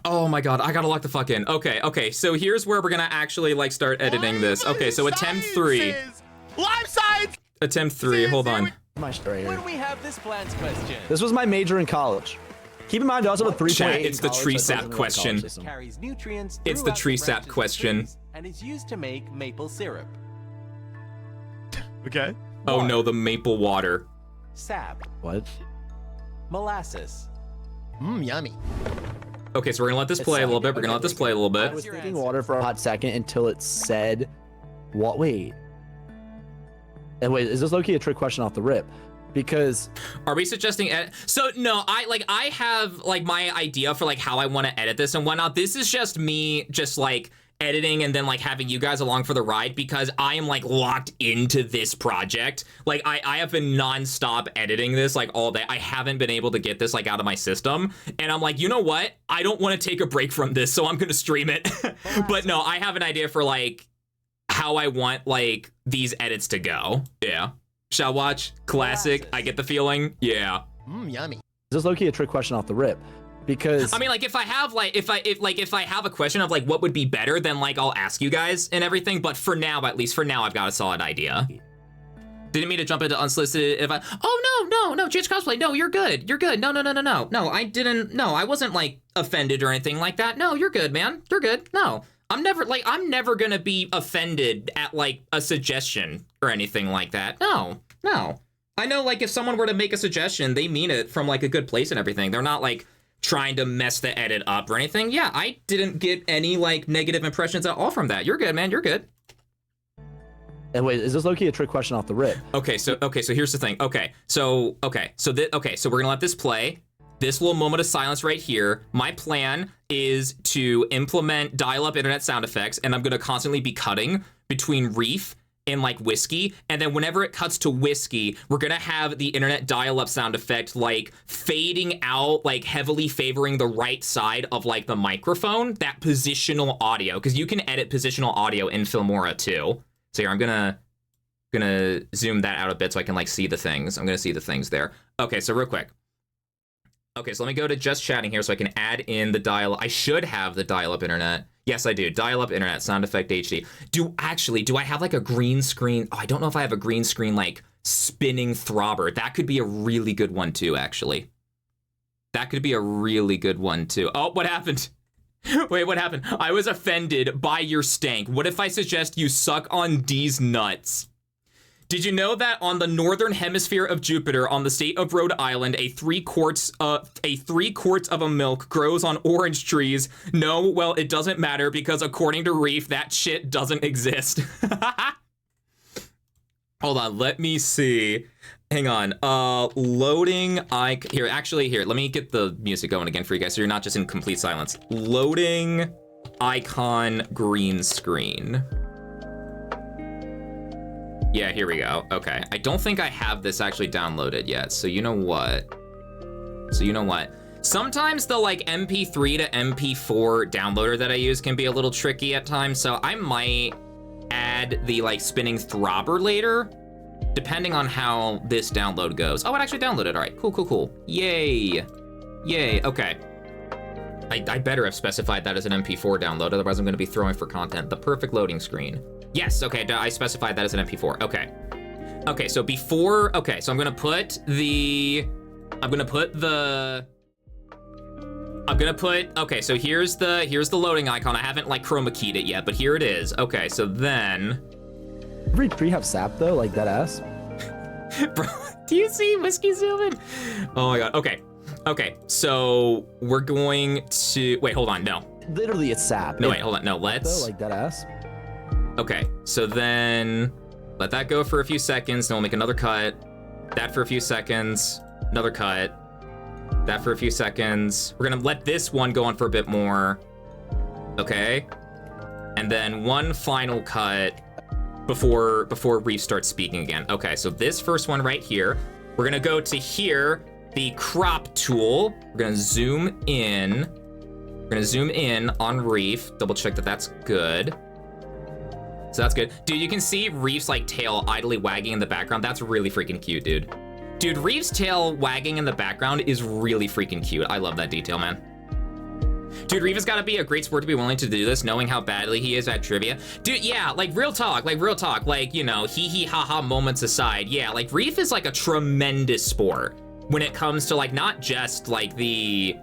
Oh my god, I gotta lock the fuck in. Okay, so here's where we're gonna actually like start editing this. Okay, so attempt 3. Live science. Attempt 3, hold on. My story When here. we have this plans question, This was my major in college. Keep in mind, I also have a 3.8 Chat, in it's the college, tree so I sap wasn't really in the question. college system. carries nutrients. It's the throughout tree sap branches of question. trees and is used to make maple syrup. Okay. Oh no, the maple water. Sap, What? molasses. Yummy. Okay, so we're gonna let this play a little bit. We're gonna let this play a little I bit. was your thinking answer? water for a hot second until it said, what? Wait. And wait, is this low-key a trick question off the rip? Because Are we suggesting so no, I have like my idea for like how I want to edit this and whatnot. This is just me just like editing and then like having you guys along for the ride because I am like locked into this project. Like I have been nonstop editing this like all day. I haven't been able to get this like out of my system. And I'm like, you know what? I don't want to take a break from this, so I'm gonna stream it. But no, I have an idea for like how I want like these edits to go. Yeah. Shall watch? Classic. I get the feeling. Yeah. Yummy. Is this low-key a trick question off the rip? Because I mean, like, if I have a question of like what would be better, then like I'll ask you guys and everything. But for now, at least for now, I've got a solid idea. Didn't mean to jump into unsolicited advice. Oh no, GH Cosplay. No, you're good. You're good. No, I didn't. No, I wasn't like offended or anything like that. No, you're good, man. You're good. No, I'm never gonna be offended at like a suggestion or anything like that. No. I know like if someone were to make a suggestion, they mean it from like a good place and everything. They're not like trying to mess the edit up or anything. Yeah, I didn't get any like negative impressions at all from that. You're good, man. You're good. and wait, is this low-key a trick question off the rip? Okay, so here's the thing. So we're gonna let this play. This little moment of silence right here. My plan is to implement dial-up internet sound effects, and I'm gonna constantly be cutting between Reef and like Whiskey, and then whenever it cuts to Whiskey, we're gonna have the internet dial-up sound effect like fading out, like heavily favoring the right side of like the microphone, that positional audio, because you can edit positional audio in Filmora too. So here, I'm gonna zoom that out a bit so I can like see the things. I'm gonna see the things there. Okay, so real quick. Okay, so let me go to just chatting here so I can add in the dial. I should have the dial-up internet. Yes, I do. Dial-up internet, sound effect HD. Do I have like a green screen? Oh, I don't know if I have a green screen like spinning throbber. That could be a really good one too, actually. That could be a really good one too. Oh, what happened? Wait, what happened? I was offended by your stank. What if I suggest you suck on D's nuts? Did you know that on the northern hemisphere of Jupiter, on the state of Rhode Island, a 3 quarts of a milk grows on orange trees? No, well, it doesn't matter because according to Reef, that shit doesn't exist. Hold on, let me see. Hang on. Loading here, let me get the music going again for you guys so you're not just in complete silence. Loading icon green screen. Yeah, here we go. Okay. I don't think I have this actually downloaded yet. So you know what? Sometimes the like MP3 to MP4 downloader that I use can be a little tricky at times. So I might add the like spinning throbber later, depending on how this download goes. Oh, it actually downloaded. All right, cool. Yay. Okay. I better have specified that as an MP4 download. Otherwise I'm gonna be throwing for content. The perfect loading screen. Yes, okay, I specified that as an MP4, okay. Okay, so so I'm gonna put, okay, so here's the loading icon. I haven't like chroma keyed it yet, but here it is. Okay, so then. Every tree have sap though, like that ass? Bro, do you see Whiskey zooming? Oh my God, okay, so we're going to, wait, hold on, no. Literally it's sap. No, wait, hold on, no, let's. Though, like that ass? Okay, so then let that go for a few seconds, then we'll make another cut. That for a few seconds, another cut. That for a few seconds. We're gonna let this one go on for a bit more. Okay. And then one final cut before Reef starts speaking again. Okay, so this first one right here, we're gonna go to here, the crop tool. We're gonna zoom in. We're gonna zoom in on Reef, double check that that's good. So that's good. Dude, you can see Reef's like tail idly wagging in the background. That's really freaking cute, dude. Dude, Reef's tail wagging in the background is really freaking cute. I love that detail, man. Dude, Reef has got to be a great sport to be willing to do this, knowing how badly he is at trivia. Dude, yeah, like real talk, like, you know, hee ha ha moments aside. Yeah, like Reef is like a tremendous sport when it comes to like, not just like the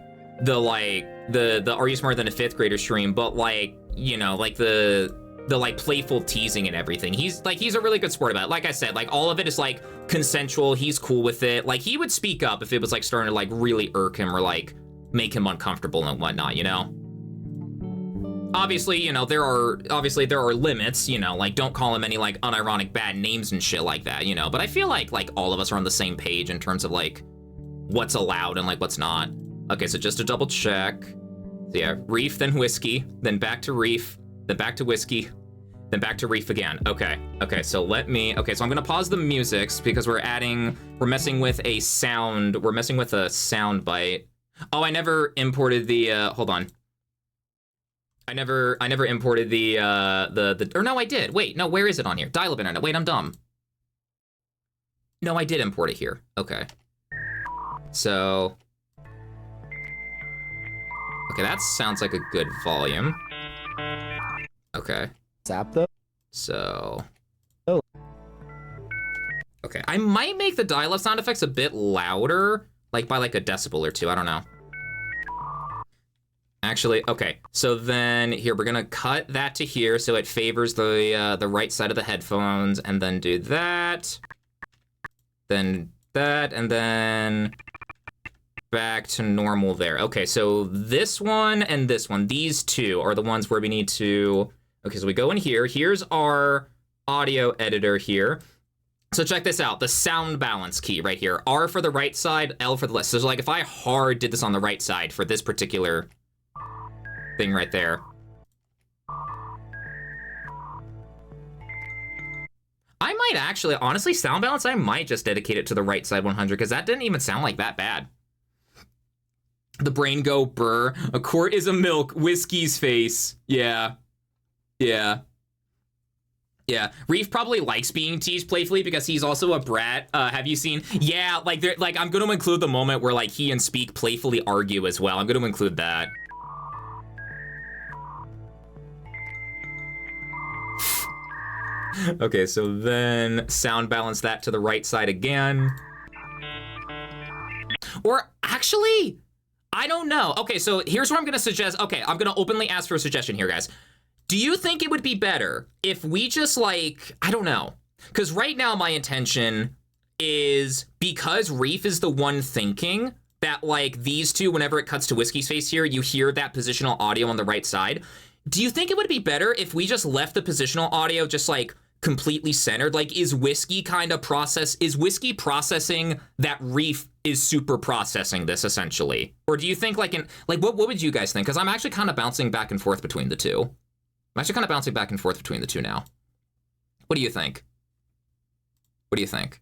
Are You Smarter Than a Fifth Grader stream, but like, you know, like the like playful teasing and everything. He's a really good sport about it. Like I said, like all of it is like consensual. He's cool with it. Like he would speak up if it was like starting to like really irk him or like make him uncomfortable and whatnot, you know? Obviously, you know, there are limits, you know, like don't call him any like unironic bad names and shit like that, you know? But I feel like all of us are on the same page in terms of like what's allowed and like what's not. Okay, so just to double check. So yeah, Reef, then Whiskey, then back to Reef, then back to whiskey, then back to Reef again. Okay, so so I'm gonna pause the music because we're messing with a sound bite. Oh, I never imported the, hold on. I never imported or no, I did. Wait, no, where is it on here? Dial-up internet. Wait, I'm dumb. No, I did import it here. Okay. So. Okay, that sounds like a good volume. Okay. Zap though? So. Oh. Okay, I might make the dial-up sound effects a bit louder, like by like a decibel or two, I don't know. Actually, okay, so then here, we're gonna cut that to here so it favors the right side of the headphones, and then do that. Then that, and then back to normal there. Okay, so this one and this one, these two are the ones where we need to, okay, so we go in here. Here's our audio editor here. So check this out, the sound balance key right here. R for the right side, L for the left. So like if I hard did this on the right side for this particular thing right there. I might actually, honestly, sound balance, I might just dedicate it to the right side 100 because that didn't even sound like that bad. The brain go burr. A quart is a milk. Whiskey's face. Yeah. Reef probably likes being teased playfully because he's also a brat. Have you seen? Yeah, like I'm going to include the moment where like he and Speak playfully argue as well. I'm going to include that. Okay, so then sound balance that to the right side again. Or actually, I don't know. Okay, so here's what I'm gonna suggest. Okay, I'm gonna openly ask for a suggestion here, guys. Do you think it would be better if we just like, I don't know. Because right now my intention is, because Reef is the one thinking, that like these two, whenever it cuts to Whiskey's face here, you hear that positional audio on the right side. Do you think it would be better if we just left the positional audio just like completely centered? Like, is Whiskey processing that Reef is super processing this essentially? Or do you think like what would you guys think? Because I'm actually kind of bouncing back and forth between the two. I'm actually kind of bouncing back and forth between the two now. What do you think? What do you think?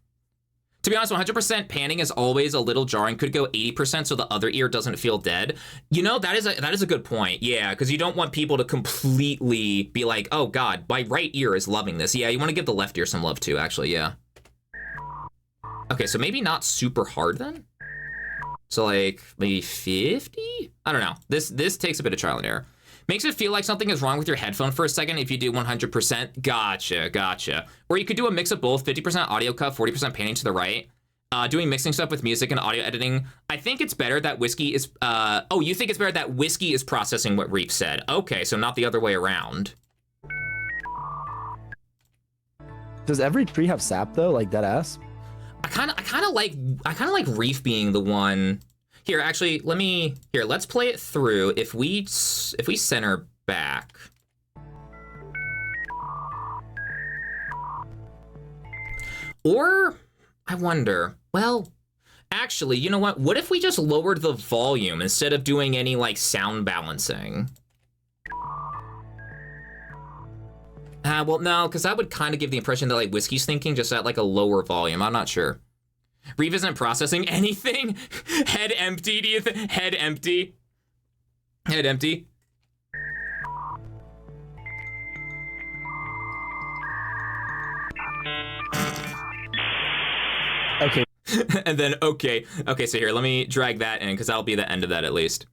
To be honest, 100% panning is always a little jarring. Could go 80% so the other ear doesn't feel dead. You know, that is a good point. Yeah, because you don't want people to completely be like, oh God, my right ear is loving this. Yeah, you want to give the left ear some love too, actually, yeah. Okay, so maybe not super hard then? So like maybe 50? I don't know. This takes a bit of trial and error. Makes it feel like something is wrong with your headphone for a second if you do 100%. Gotcha. Or you could do a mix of both, 50% audio cut, 40% panning to the right. Doing mixing stuff with music and audio editing. I think it's better that Whiskey is, oh, you think it's better that Whiskey is processing what Reef said. Okay, so not the other way around. Does every tree have sap though, like dead ass? I kind of like Reef being the one. Here, actually, let's play it through. If we center back. Or, I wonder, well, actually, you know what? What if we just lowered the volume instead of doing any, like, sound balancing? Well, no, because that would kind of give the impression that, like, Whiskey's thinking just at, like, a lower volume. I'm not sure. Reeve isn't processing anything. Head empty, do you think? Head empty. Head empty. Okay. And then, okay, so here, let me drag that in, because that'll be the end of that at least.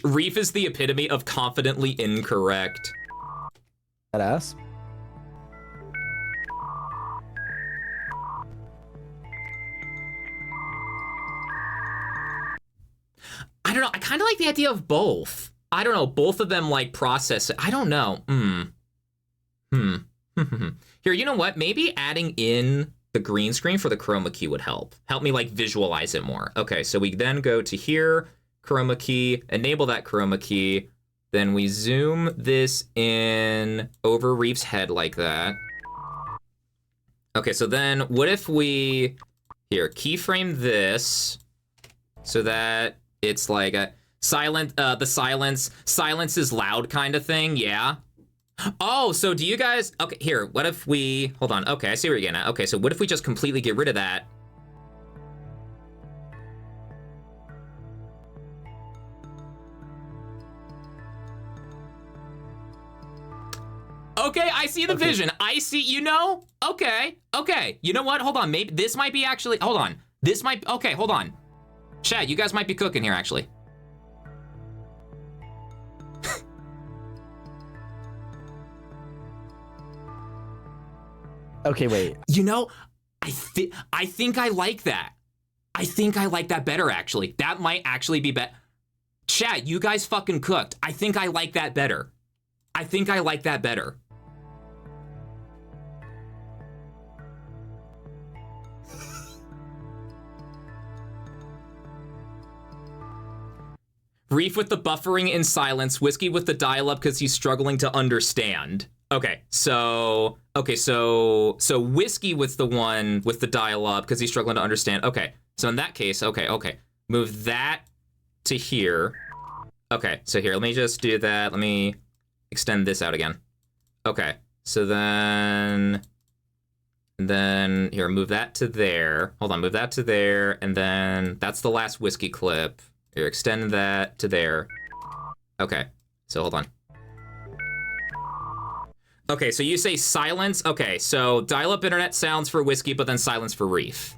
Reef is the epitome of confidently incorrect. Dead ass. I don't know. I kind of like the idea of both. I don't know. Both of them like process it. I don't know. Here, you know what? Maybe adding in the green screen for the chroma key would help. Help me like visualize it more. Okay, so we then go to here, chroma key, enable that chroma key. Then we zoom this in over Reef's head like that. Okay, so then what if we, here, keyframe this so that it's like Silence is loud kind of thing, yeah. Oh, so do you guys, okay, here, what if we, hold on, okay, I see where you're getting at. Okay, so what if we just completely get rid of that? Okay, I see the vision. I see, you know? Okay. You know what? Hold on, maybe this might be actually, hold on. This might, okay, hold on. Chat, you guys might be cooking here, actually. Okay, wait. You know, I think I like that. I think I like that better, actually. That might actually be better. Chat, you guys fucking cooked. I think I like that better. I think I like that better. Reef with the buffering in silence, Whiskey with the dial-up because he's struggling to understand. Okay, so Whiskey with the one with the dial-up because he's struggling to understand. Okay, so in that case, okay. Move that to here. Okay, so here, let me just do that. Let me extend this out again. Okay, so then here, move that to there. Hold on, move that to there, and then that's the last Whiskey clip. Here, extend that to there. Okay, so hold on. Okay, so you say silence. Okay, so dial-up internet sounds for Whiskey, but then silence for Reef.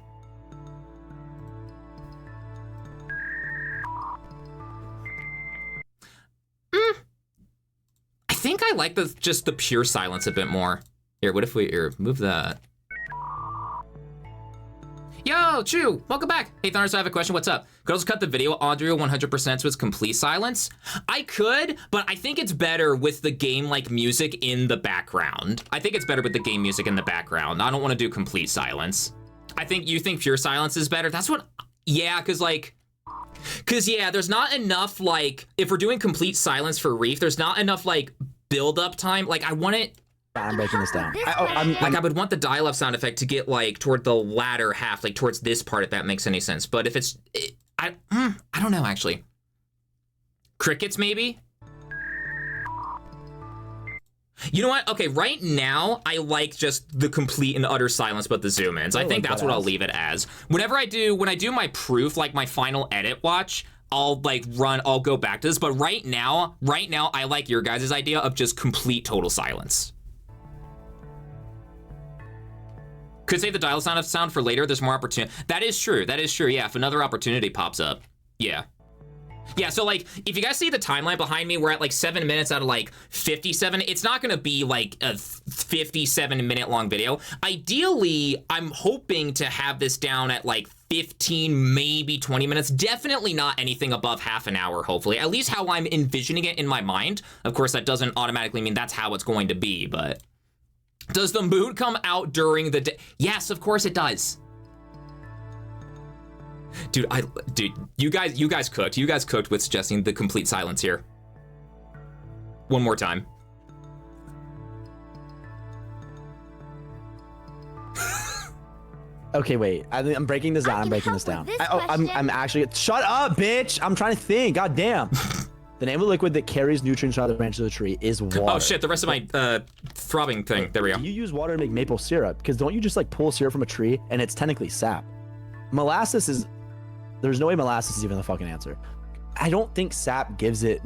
I think I like just the pure silence a bit more. Here, what if we move that? Yo, Chew, welcome back. Hey, Thunder, so I have a question. What's up? Could also cut the video audio 100% so it's complete silence? I could, but I think it's better with the game-like music in the background. I think it's better with the game music in the background. I don't want to do complete silence. You think pure silence is better? That's what, yeah, because there's not enough, like, if we're doing complete silence for Reef, there's not enough, like, build-up time. Like, I want it, I'm breaking this down. I would want the dial-up sound effect to get like toward the latter half, like towards this part, if that makes any sense. But if it's, I don't know actually. Crickets maybe? You know what? Okay, right now I like just the complete and utter silence, but the zoom ins. I think that's what I'll leave it as. When I do my proof, like my final edit watch, I'll go back to this. But right now, I like your guys' idea of just complete total silence. Could save the dial sound for later. There's more opportunity. That is true. Yeah, if another opportunity pops up. Yeah. Yeah, so like, if you guys see the timeline behind me, we're at like 7 minutes out of like 57. It's not gonna be like a 57-minute long video. Ideally, I'm hoping to have this down at like 15, maybe 20 minutes. Definitely not anything above half an hour, hopefully. At least how I'm envisioning it in my mind. Of course, that doesn't automatically mean that's how it's going to be, but... Does the moon come out during the day? Yes, of course it does. Dude, you guys cooked. You guys cooked with suggesting the complete silence here. One more time. Okay, wait. I'm breaking this down. I'm breaking this down. I'm actually. Shut up, bitch! I'm trying to think. God damn. The name of the liquid that carries nutrients out of the branch of the tree is water. Oh shit! The rest of my throbbing thing. There we go. You use water to make maple syrup because don't you just like pull syrup from a tree and it's technically sap? Molasses is. There's no way molasses is even the fucking answer. I don't think sap gives it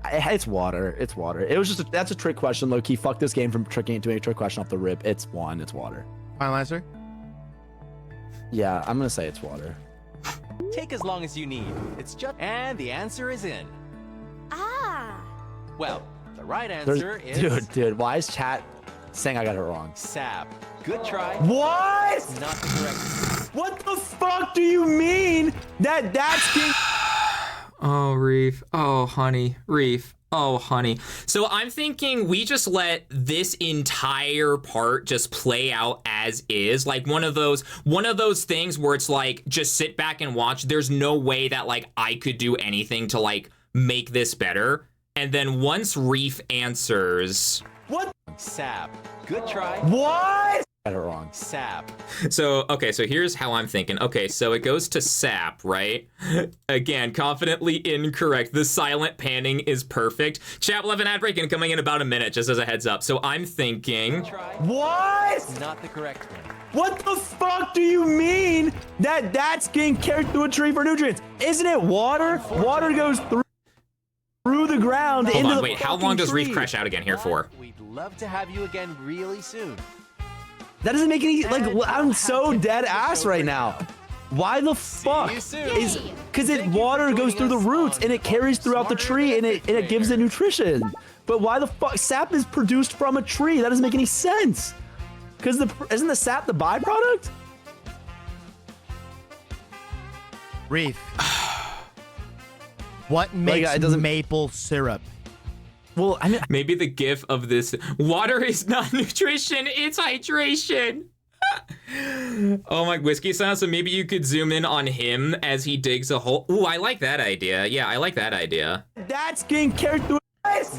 It's water. It's water. It was just that's a trick question, low key. Fuck this game from tricking it to a trick question off the rip. It's water. Final answer? Yeah, I'm gonna say it's water. Take as long as you need. It's just... And the answer is in. Well, the right answer is... Dude, why is chat saying I got it wrong? Sap. Good try. What? Not the correct. What the fuck do you mean? That's the... Oh, Reef. Oh, honey. Reef. Oh, honey. So I'm thinking we just let this entire part just play out as is. Like one of those things where it's like, just sit back and watch. There's no way that like I could do anything to like make this better. And then once Reef answers... What? Sap. Good try. What? got it wrong. Sap. So, okay, so here's how I'm thinking. Okay, so it goes to sap, right? Again, confidently incorrect. The silent panning is perfect. Chat, we'll have an ad break coming in about a minute, just as a heads up. So I'm thinking... What? Not the correct one. What the fuck do you mean that that's getting carried through a tree for nutrients? Isn't it water? Water goes through the ground Hold into on, the wait, how fucking long does Reef tree. crash out again here for? We'd love to have you again really soon. That doesn't make any, like, And I'm we'll so have dead to ass show right for now. now. Why the fuck? you soon. Is because Thank you for water goes joining through the us roots on and it carries throughout the Smarter tree Than and a it gives it Fifth nutrition. But why the fuck? Sap is produced from a tree. That doesn't make any sense. Because isn't the sap the byproduct? Reef. What makes it doesn't- maple syrup? Well, I mean, Maybe the gif of this, water is not nutrition, it's hydration. Oh my, whiskey sound. So maybe you could zoom in on him as he digs a hole. Ooh, I like that idea. Yeah, I like that idea. that's getting carried through.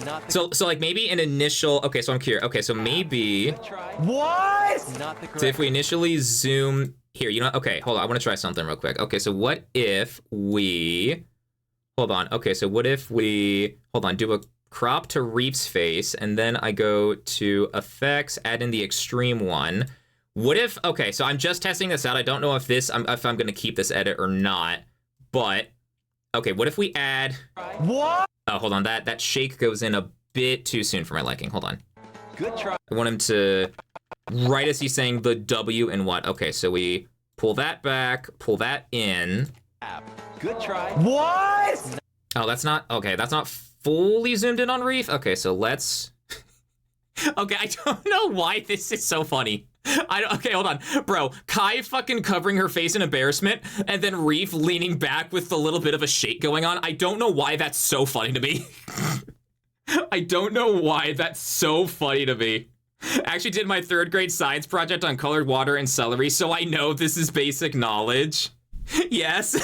Not the So like maybe an initial, okay, so I'm curious. Okay, so maybe, try. What? Not the correct so if we initially zoom here, you know, okay, hold on, I want to try something real quick. Okay, so what if we, hold on. Okay, so what if we, hold on, do a crop to Reef's face, and then I go to effects, add in the extreme one. What if, okay, so I'm just testing this out. I don't know if I'm going to keep this edit or not, but, okay, what if we add, What? oh, hold on, that shake goes in a bit too soon for my liking. Hold on. Good try. I want him to, right as he's saying the W and what? Okay, so we pull that back, pull that in. Good try. What? Oh, that's not, okay, that's not fully zoomed in on Reef. Okay, so let's, okay, I don't know why this is so funny. Okay, hold on. Bro, Kai fucking covering her face in embarrassment, and then Reef leaning back with a little bit of a shake going on. I don't know why that's so funny to me. I don't know why that's so funny to me. I actually did my 3rd grade science project on colored water and celery, so I know this is basic knowledge. Yes.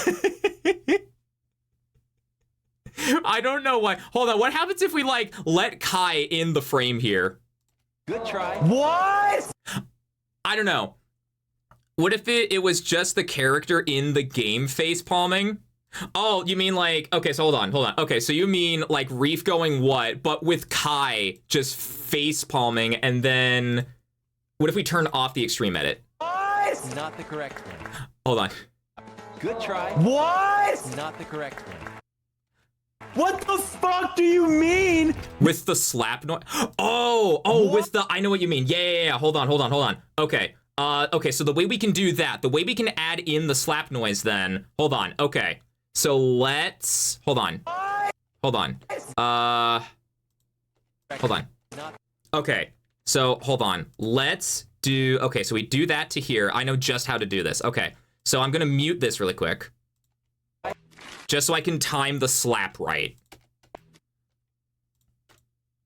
I don't know why. Hold on, what happens if we, like, let Kai in the frame here? Good try. What? I don't know. What if it was just the character in the game face palming? Oh, you mean like, okay, so hold on. Okay, so you mean like Reef going what, but with Kai just face palming, and then what if we turn off the extreme edit? What? Not the correct one. Hold on. Good try. What? Not the correct one. What the fuck do you mean? With the slap noise. Oh, with the, I know what you mean. Yeah. Hold on. Okay. Okay, so the way we can do that, the way we can add in the slap noise then, hold on. Okay. So let's, hold on. Hold on. Okay. So hold on. Let's do, okay, so we do that to here. I know just how to do this. Okay. So I'm going to mute this really quick. Just so I can time the slap right.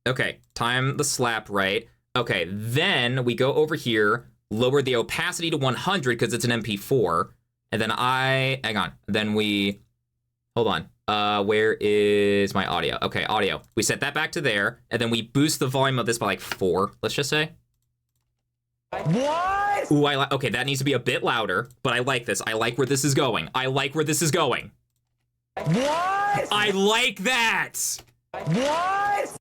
Okay, time the slap right. Okay, then we go over here, lower the opacity to 100 because it's an MP4. And then hang on. Then we, hold on. Where is my audio? Okay, audio. We set that back to there, and then we boost the volume of this by like 4, let's just say. What? Ooh, okay, that needs to be a bit louder, but I like this. I like where this is going. What? I like that! What?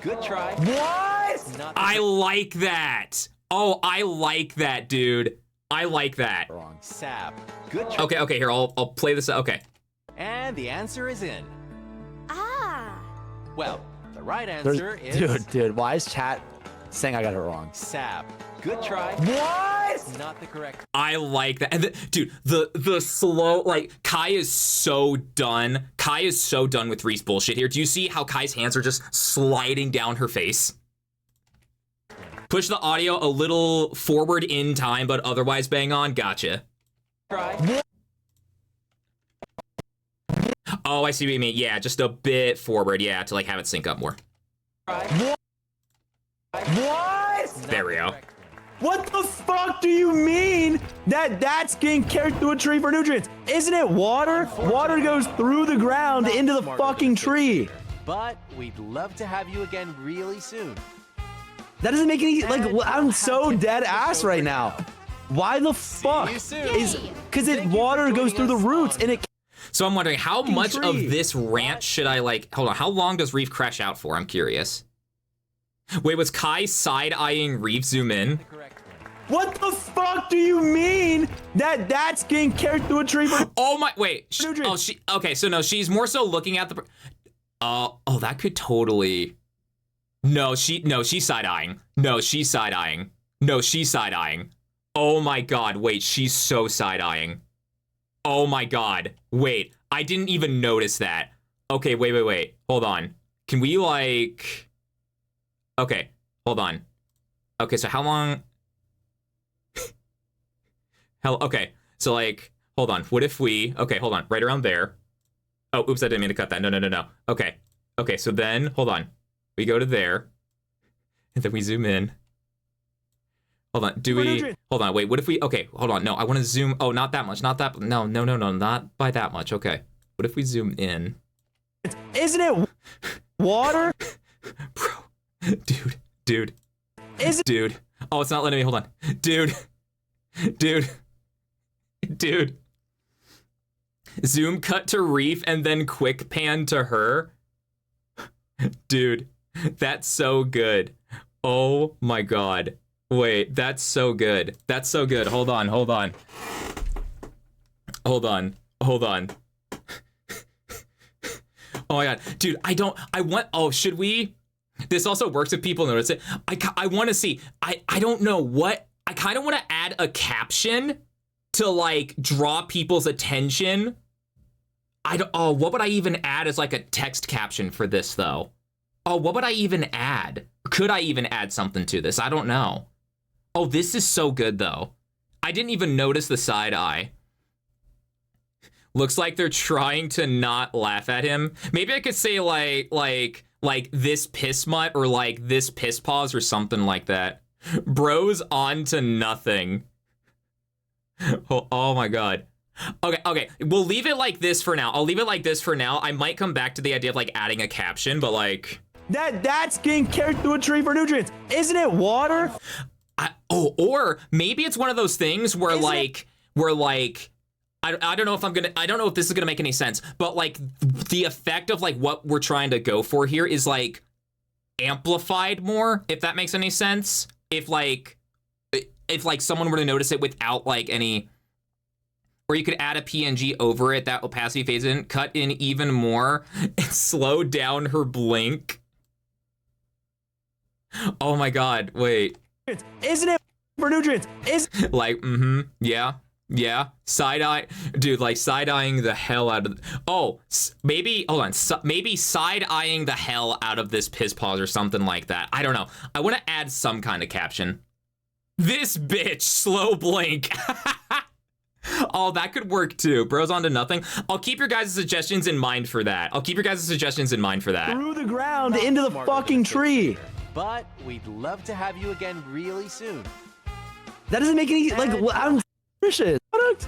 Good try. What? Not I like that! Oh, I like that, dude. I like that. Wrong. sap. Good try. Okay, here, I'll play this. Okay. And the answer is in. Ah. Well, the right answer is Dude, why is chat saying I got it wrong? sap. Good try. What? Not the correct. I like that. And dude, the slow, like, Kai is so done. Kai is so done with Reese bullshit here. Do you see how Kai's hands are just sliding down her face? Push the audio a little forward in time, but otherwise bang on. Gotcha. Try. Oh, I see what you mean. Yeah, just a bit forward. Yeah, to like have it sync up more. Try. What? There we go. Correct. What the fuck do you mean that that's getting carried through a tree for nutrients? Isn't it water? Water goes through the ground into the Smarter fucking than a fifth tree. grader. But we'd love to have you again really soon. That doesn't make any, like, I'm so dead ass right now. Why the fuck you soon. is, because water goes through the roots and it. So I'm wondering how much of tree. this rant should I like, hold on, how long does Reef crash out for? I'm curious. Wait, was Kai side-eyeing Reef zoom in? What the fuck do you mean that that's getting carried through a tree? Oh my, wait, Nutrients. okay, so no, she's more so looking at the, oh, that could totally, no, she's side-eyeing. No, she's side-eyeing. No, she's side-eyeing. Oh my God, wait, she's so side-eyeing. Oh my God, wait, I didn't even notice that. Okay, wait, hold on. Can we like, okay, hold on. Okay, so how long, okay, so like, hold on, what if we, okay, hold on, right around there. Oh, oops, I didn't mean to cut that, no. Okay, so then, hold on. We go to there, and then we zoom in. Hold on, hold on, wait, what if we, okay, hold on, no, I want to zoom, oh, not that much, no, not by that much, okay. What if we zoom in? Isn't it water? Bro, dude. Is it? Dude. Oh, it's not letting me, hold on. Dude. Zoom cut to Reef and then quick pan to her. Dude, that's so good. Oh my God. Wait, that's so good. Hold on. Oh my God, dude, should we? This also works if people notice it. I want to see, I don't know what, I kind of want to add a caption to like draw people's attention. What would I even add as like a text caption for this though? Oh, what would I even add? Could I even add something to this? I don't know. Oh, this is so good though. I didn't even notice the side eye. Looks like they're trying to not laugh at him. Maybe I could say like this piss mutt or like this piss paws or something like that. Bro's on to nothing. Oh my God. Okay. We'll leave it like this for now. I might come back to the idea of like adding a caption, but like that's getting carried through a tree for nutrients. Isn't it water? Or maybe it's one of those things where I don't know if this is gonna make any sense, but like the effect of like what we're trying to go for here is like amplified more, if that makes any sense. If someone were to notice it without like any, or you could add a PNG over it, that opacity fades in, cut in even more, and slow down her blink. Oh my God, wait. Isn't it for nutrients? Like, yeah, side-eye, dude, like side-eyeing the hell out of, maybe side-eyeing the hell out of this piss pause or something like that. I don't know. I want to add some kind of caption. This bitch, slow blink. Oh, that could work too. Bro's on to nothing. I'll keep your guys' suggestions in mind for that. Through the ground into the fucking tree. But we'd love to have you again really soon. That doesn't make any, like, I'm nutritious product.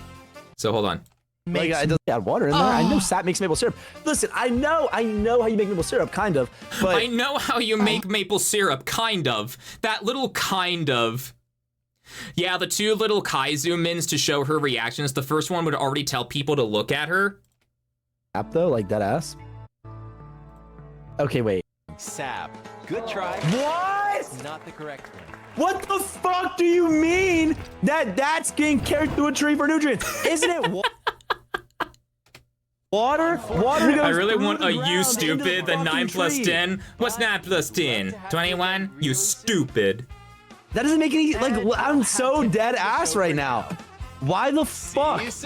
So hold on. Like, it doesn't add water in there. I know sap makes maple syrup. Listen, I know how you make maple syrup, kind of. But I know how you make maple syrup, kind of. That little kind of. Yeah, the two little Kai zoom-ins to show her reactions. The first one would already tell people to look at her. Sap though, like that ass. Okay, wait. Sap. Good try. What? Not the correct one. What the fuck do you mean that that's getting carried through a tree for nutrients? Isn't it water? Water goes I really through want the a you ground stupid, into the 9 fucking plus tree. 10. What's 9 plus 10? 21? You stupid. That doesn't make any, like, I'm so dead ass right now. Why the fuck is,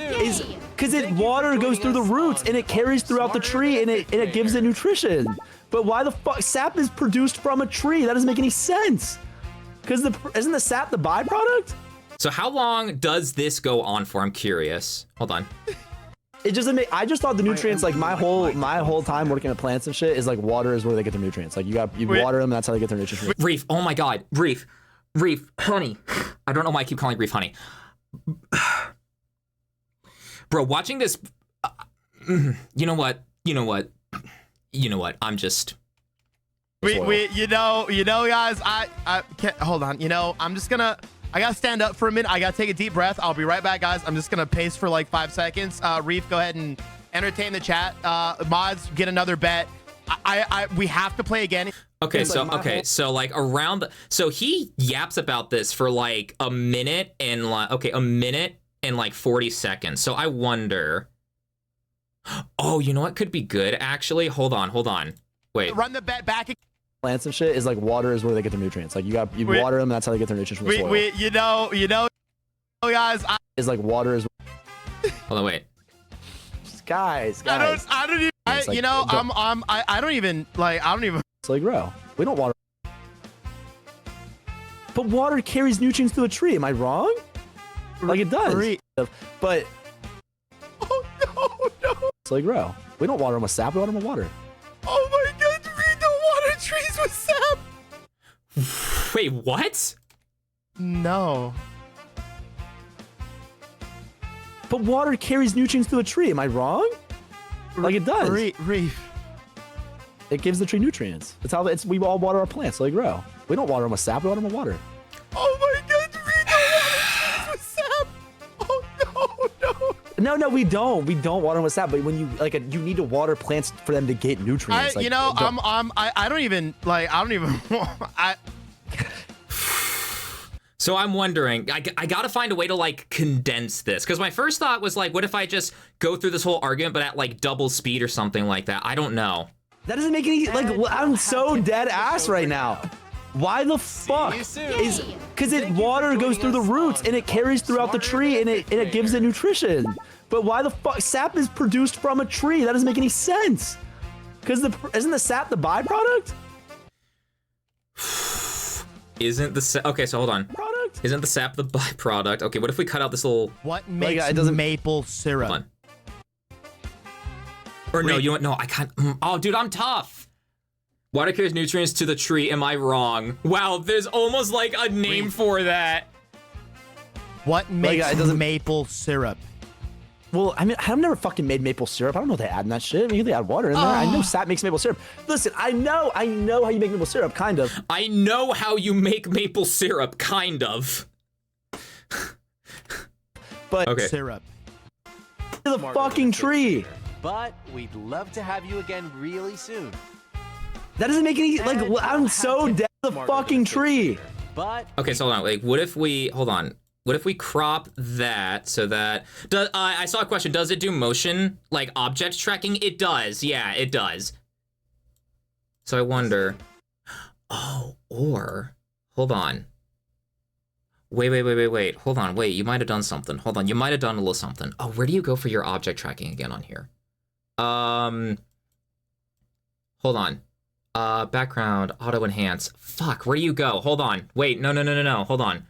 because water goes through the roots and it carries throughout the tree and it gives it nutrition. But why the fuck, sap is produced from a tree? That doesn't make any sense. Because isn't the sap the byproduct? So how long does this go on for? I'm curious. Hold on. It doesn't make, I just thought the nutrients, like my whole time working at plants and shit is like water is where they get their nutrients. Like you water them and that's how they get their nutrients. Reef, oh my God, Reef, honey. I don't know why I keep calling Reef honey. Bro, watching this, you know what? I'm just, you know, guys, I can't, hold on. You know, I'm just gonna, I gotta stand up for a minute. I gotta take a deep breath. I'll be right back, guys. I'm just gonna pace for like 5 seconds. Reef, go ahead and entertain the chat. Mods, get another bet. We have to play again. Okay, It's so like so like around so he yaps about this for like a minute and a minute and like 40 seconds. So I wonder. Oh, you know what could be good actually? Hold on. Wait. Run the bet back. Plants and shit is like water is where they get their nutrients. Like you water them, and that's how they get their nutrients from the soil. You know, guys. Is like water is. Hold on, wait. Guys. I don't even. It's like, I don't even like. I don't even. It's like grow. We don't water. But water carries nutrients to a tree. Am I wrong? Like it does. But. Oh no. It's like grow. We don't water them with sap. We water them with water. Oh my God! We don't water trees with sap. Wait, what? No. But water carries nutrients to a tree. Am I wrong? Like it does. Reef. It gives the tree nutrients. That's how we all water our plants so they grow. We don't water them with sap. We water them with water. Oh my God! We don't water trees with sap. Oh no. No, we don't. We don't water them with sap. But when you you need to water plants for them to get nutrients. I don't even like. I don't even. So I'm wondering, I gotta find a way to like condense this, because my first thought was like, what if I just go through this whole argument but at like double speed or something like that? I don't know. That doesn't make any I'm so dead ass right now. Why the fuck is because water goes through the roots and it carries throughout the tree and it gives it nutrition. But why the fuck sap is produced from a tree? That doesn't make any sense. Because isn't the sap the byproduct? Isn't the okay? So hold on. Product? Isn't the sap the byproduct? Okay, what if we cut out this little? What makes maple syrup? Hold on. Or no, you know what? No, I can't. Oh, dude, I'm tough. Water carries nutrients to the tree. Am I wrong? Wow, there's almost like a name for that. What makes maple syrup? Well, I mean, I've never fucking made maple syrup. I don't know what they add in that shit. I mean, they add water in there. I know sap makes maple syrup. Listen, I know how you make maple syrup, kind of. I know how you make maple syrup, kind of. But okay. Syrup. The fucking tree. But we'd love to have you again really soon. That doesn't make any I'm so dead. The fucking tree. But okay, so hold on. Like, what if we What if we crop that so that I saw a question. Does it do motion like object tracking? It does. Yeah, it does. So I wonder. Oh, or hold on. Wait. Hold on. Wait, you might have done something. Hold on. You might have done a little something. Oh, where do you go for your object tracking again on here? Hold on. Background, auto enhance. Fuck, where do you go? Hold on. Wait, no. Hold on.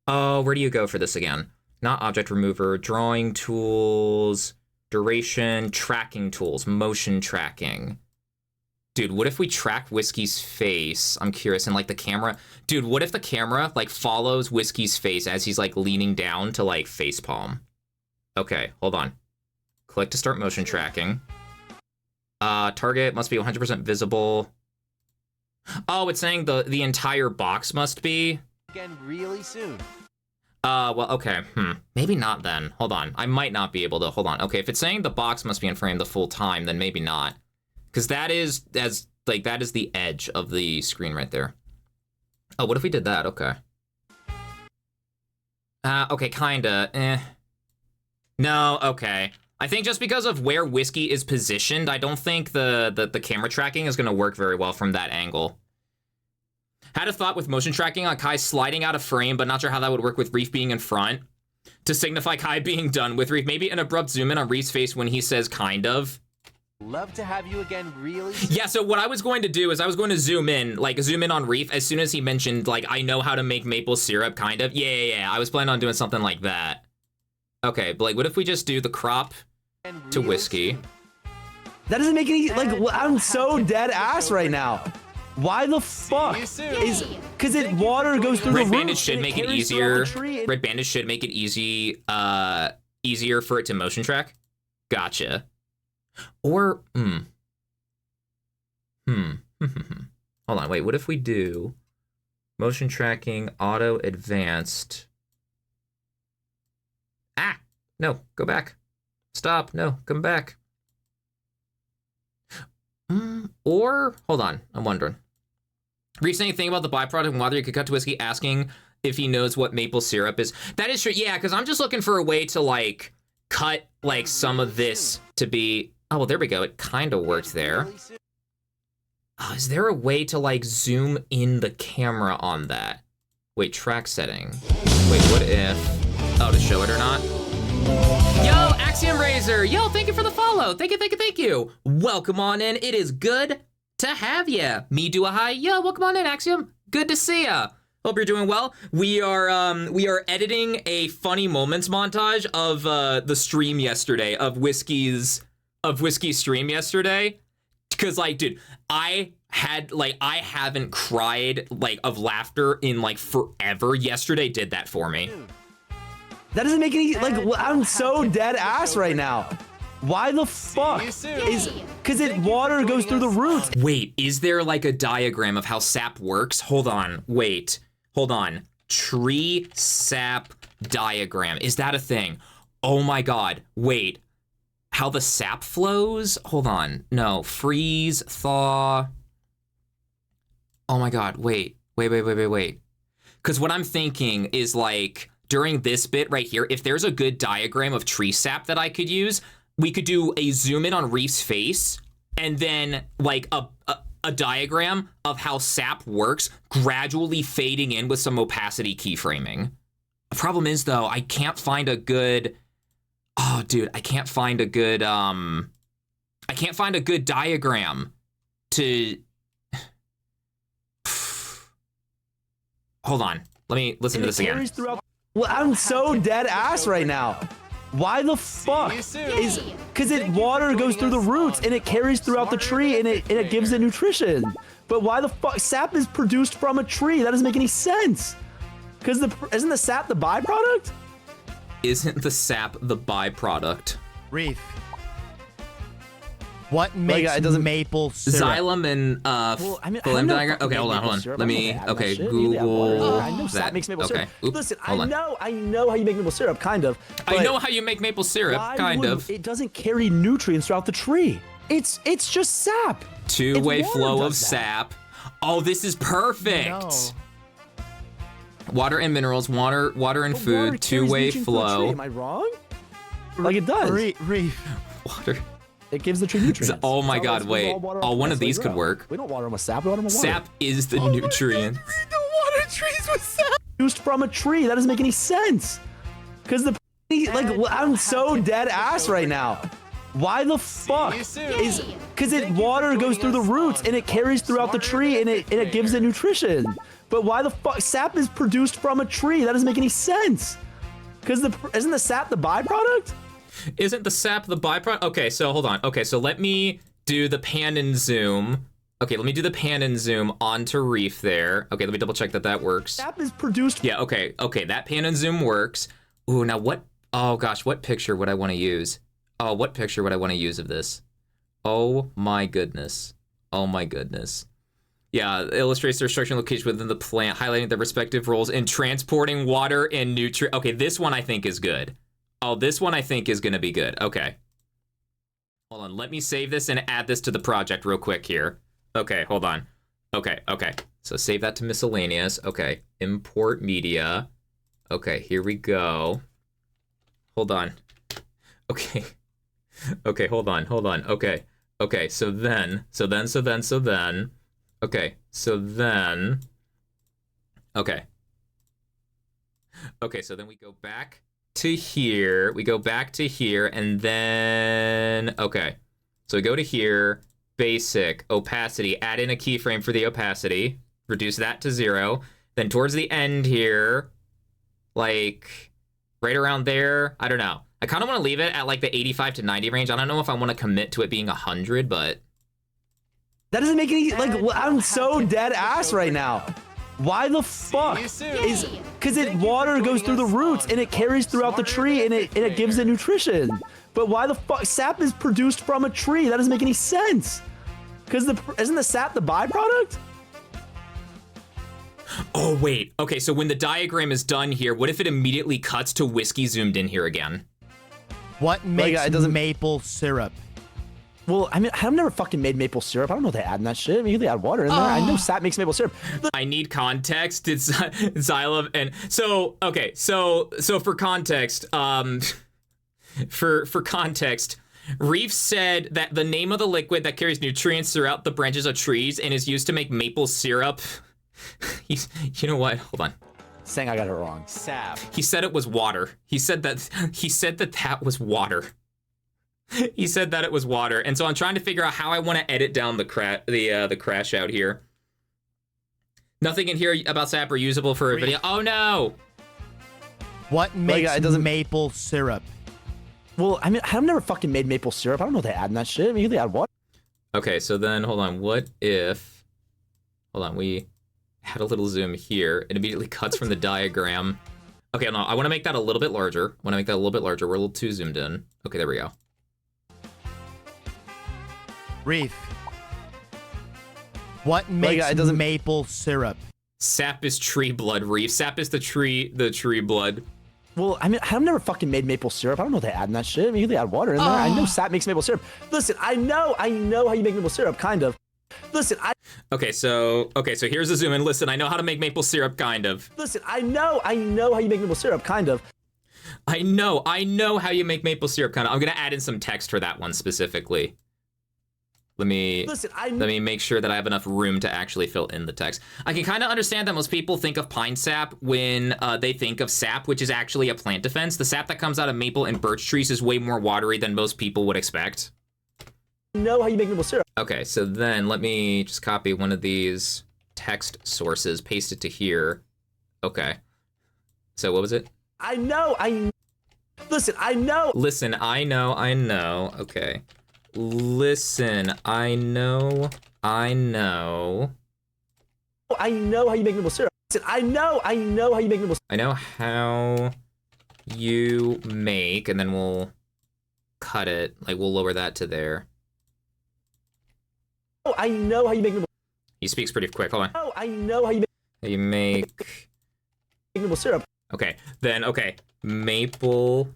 Oh, where do you go for this again? Not object remover, drawing tools, duration, tracking tools, motion tracking. Dude, what if we track Whiskey's face? I'm curious, and like the camera. Dude, what if the camera like follows Whiskey's face as he's like leaning down to like facepalm? Okay, hold on. Click to start motion tracking. Target must be 100% visible. Oh, it's saying the entire box must be. Again really soon. Well, okay. Maybe not then. Hold on. I might not be able to. Hold on. Okay, if it's saying the box must be in frame the full time, then maybe not. Because that is that is the edge of the screen right there. Oh, what if we did that? Okay. Okay, kinda. No, okay. I think just because of where Whiskey is positioned, I don't think the camera tracking is gonna work very well from that angle. Had a thought with motion tracking on Kai sliding out of frame, but not sure how that would work with Reef being in front. To signify Kai being done with Reef. Maybe an abrupt zoom in on Reef's face when he says kind of. Love to have you again really soon. Yeah, so what I was going to do is I was going to zoom in on Reef as soon as he mentioned, like, I know how to make maple syrup, kind of. Yeah. I was planning on doing something like that. Okay, but like, what if we just do the crop to Whiskey? That doesn't make any, I'm so dead ass right now. Why the fuck is, because water goes through the roots. Red Bandage should make it easier. Red Bandage should make it easier for it to motion track. Gotcha. Or, Hold on, wait, what if we do motion tracking, auto advanced? Ah, no, go back. Stop, no, come back. Or, hold on, I'm wondering. Reef saying anything about the byproduct and whether you could cut to whiskey, asking if he knows what maple syrup is. That is true, yeah, because I'm just looking for a way to, like, cut, like, some of this to be... Oh, well, there we go, it kind of worked there. Oh, is there a way to, like, zoom in the camera on that? Wait, track setting. Wait, what if... Oh, to show it or not? Yo, Axiom Razor! Yo, thank you for the follow! Thank you, thank you, thank you! Welcome on in, it is good to have ya. Me do a hi. Yo, welcome on in, Axiom. Good to see ya. Hope you're doing well. We are editing a funny moments montage of the stream yesterday, of Whiskey's stream yesterday. Cause like, dude, I haven't cried like of laughter in like forever. Yesterday did that for me. That doesn't make any, like, I'm so dead ass right now. Why the fuck is, cause water goes through the roots. Wait, is there like a diagram of how sap works? Hold on, wait, hold on. Tree sap diagram, is that a thing? Oh my God, wait. How the sap flows? Hold on, no, freeze, thaw. Oh my God, wait. Cause what I'm thinking is like, during this bit right here, if there's a good diagram of tree sap that I could use, we could do a zoom in on Reef's face and then like a diagram of how sap works, gradually fading in with some opacity keyframing. The problem is though, I can't find a good, oh dude, I can't find a good diagram to, hold on, let me listen to this again. Well, I'm so dead ass right now. Why the fuck is, cause water goes through the roots and it carries throughout the tree and it gives it nutrition. But why the fuck, sap is produced from a tree? That doesn't make any sense. Cause isn't the sap the byproduct? Isn't the sap the byproduct? Reef. What makes maple syrup? Xylem and phylum diagram. Okay, hold on. Let me. Okay, Google. I know sap makes maple syrup. Oops, listen, I know how you make maple syrup, kind of. I know how you make maple syrup, kind of. It doesn't carry nutrients throughout the tree. It's just sap. Two-way flow of sap. Oh, this is perfect. No. Water and minerals, water and food, two-way flow. Am I wrong? Like it does. Reef. Water. It gives the tree nutrients. Oh my God, wait. Oh, one of these could work. We don't water them with sap, we water them with water. Sap is the nutrient. We don't water trees with sap. Produced from a tree, that doesn't make any sense. Cause like, I'm so dead ass right now. Why the fuck is, cause water goes through the roots and it carries throughout the tree and it gives it nutrition. But why the fuck, sap is produced from a tree, that doesn't make any sense. Cause isn't the sap the byproduct? Isn't the sap the byproduct? Okay, so hold on. Okay, so let me do the pan and zoom. Okay, let me do the pan and zoom onto Reef there. Okay, let me double check that works. Sap is produced. Yeah, okay, that pan and zoom works. Ooh, now what? Oh gosh, what picture would I want to use? Oh, what picture would I want to use of this? Oh my goodness. Oh my goodness. Yeah, it illustrates their structure and location within the plant, highlighting their respective roles in transporting water and nutrient. Okay, this one I think is good. Oh, this one I think is gonna be good. Okay. Hold on, let me save this and add this to the project real quick here. Okay, hold on. Okay. So save that to miscellaneous. Okay, import media. Okay, here we go. Hold on. Okay. Okay, hold on. Okay, so then. Okay, so then. Okay, so then we go back to here, and then, okay. So we go to here, basic, opacity, add in a keyframe for the opacity, reduce that to 0. Then towards the end here, like, right around there, I don't know. I kind of want to leave it at like the 85 to 90 range. I don't know if I want to commit to it being 100, but. That doesn't make any, like, I'm so dead ass right now. Why the fuck is, cause water goes through the roots and it carries throughout the tree and it gives it nutrition. But why the fuck, sap is produced from a tree? That doesn't make any sense. Cause isn't the sap the byproduct? Oh, wait. Okay, so when the diagram is done here, what if it immediately cuts to Whiskey zoomed in here again? What makes it doesn't- maple syrup? Well, I mean, I've never fucking made maple syrup. I don't know what they add in that shit. I mean, they add water in there. I know sap makes maple syrup. I need context. It's xylem, and so okay. So for context, for context, Reef said that the name of the liquid that carries nutrients throughout the branches of trees and is used to make maple syrup. You know what? Hold on. Saying I got it wrong. Sap. He said it was water. He said that that was water. He said that it was water, and so I'm trying to figure out how I want to edit down the crash out here. Nothing in here about sap are usable for a video. Oh no! What makes it doesn't- maple syrup? Well, I mean, I've never fucking made maple syrup. I don't know what they add in that shit. I mean, they add water. Okay, so then hold on. What if? Hold on. We had a little zoom here. It immediately cuts from the diagram. Okay, no, I want to make that a little bit larger. We're a little too zoomed in. Okay, there we go. Reef. What makes it doesn't- maple syrup? Sap is tree blood, Reef. Sap is the tree blood. Well, I mean, I've never fucking made maple syrup. I don't know what they add in that shit. I mean, they add water in there. I know sap makes maple syrup. Listen, I know how you make maple syrup, kind of. Listen, Okay, so here's a zoom in. Listen, I know how to make maple syrup, kind of. Listen, I know how you make maple syrup, kind of. I know how you make maple syrup, kind of. I'm gonna add in some text for that one specifically. Let me make sure that I have enough room to actually fill in the text. I can kind of understand that most people think of pine sap when they think of sap, which is actually a plant defense. The sap that comes out of maple and birch trees is way more watery than most people would expect. I know how you make maple syrup. Okay, so then let me just copy one of these text sources, paste it to here. Okay. So what was it? Listen, I know. Listen, I know. Okay. Listen, I know. I know how you make maple syrup. Listen, I know how you make maple syrup. I know how you make, and then we'll cut it. Like, we'll lower that to there. I know how you make maple. He speaks pretty quick. Hold on. I know how you make maple syrup. Okay, then, okay. Maple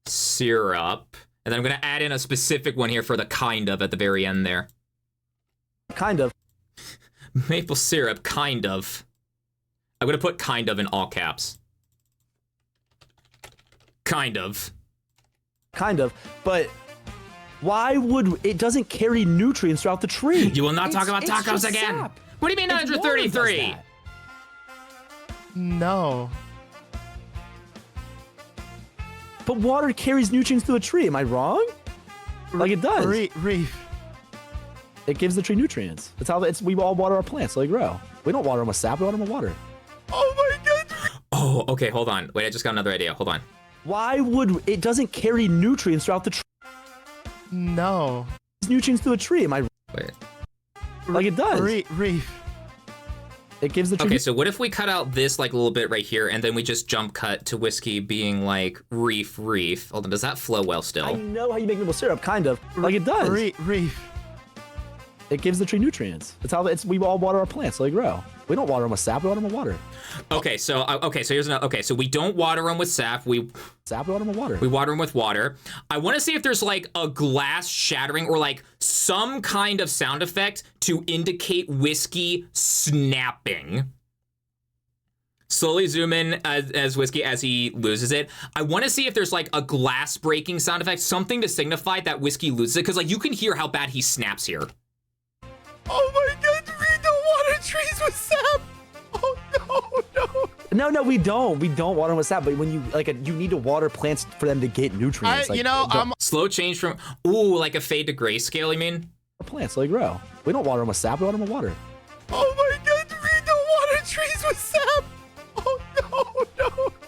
syrup. And then I'm going to add in a specific one here for the kind of at the very end there. Kind of. Maple syrup, kind of. I'm going to put kind of in all caps. Kind of. Kind of. But why would it doesn't carry nutrients throughout the tree? You will not talk about It's tacos just again. sap. What do you mean It's water does 933? that. No. But water carries nutrients to a tree. Am I wrong? Like it does. Reef. It gives the tree nutrients. That's how we all water our plants so they grow. We don't water them with sap. We water them with water. Oh my god. Oh, okay, hold on. Wait, I just got another idea. Hold on. Why would it doesn't carry nutrients throughout the tree? No. Nutrients to a tree. Am I Wait. like it does? Reef. It gives the tree. Okay, so what if we cut out this like a little bit right here, and then we just jump cut to Whiskey being like reef. Hold on, does that flow well I still? know how you make maple syrup, kind of. Like it does. Reef. It gives the tree nutrients. That's how we all water our plants so they grow. We don't water them with sap. We water them with water. Okay, so here's another. Okay, so we don't water them with sap. We Sap. We water them with water. water them with water. I want to see if there's like a glass shattering or like some kind of sound effect to indicate Whiskey snapping. Slowly zoom in as Whiskey as he loses it. I want to see if there's like a glass breaking sound effect, something to signify that Whiskey loses it, because like you can hear how bad he snaps here. Oh my god, we don't water trees with sap. Oh no. No, we don't. We don't water them with sap. But when you you need to water plants for them to get nutrients. Slow change from like a fade to grayscale. You mean? Plants so they grow. We don't water them with sap. We water them with water. Oh my god, we don't water trees with sap. Oh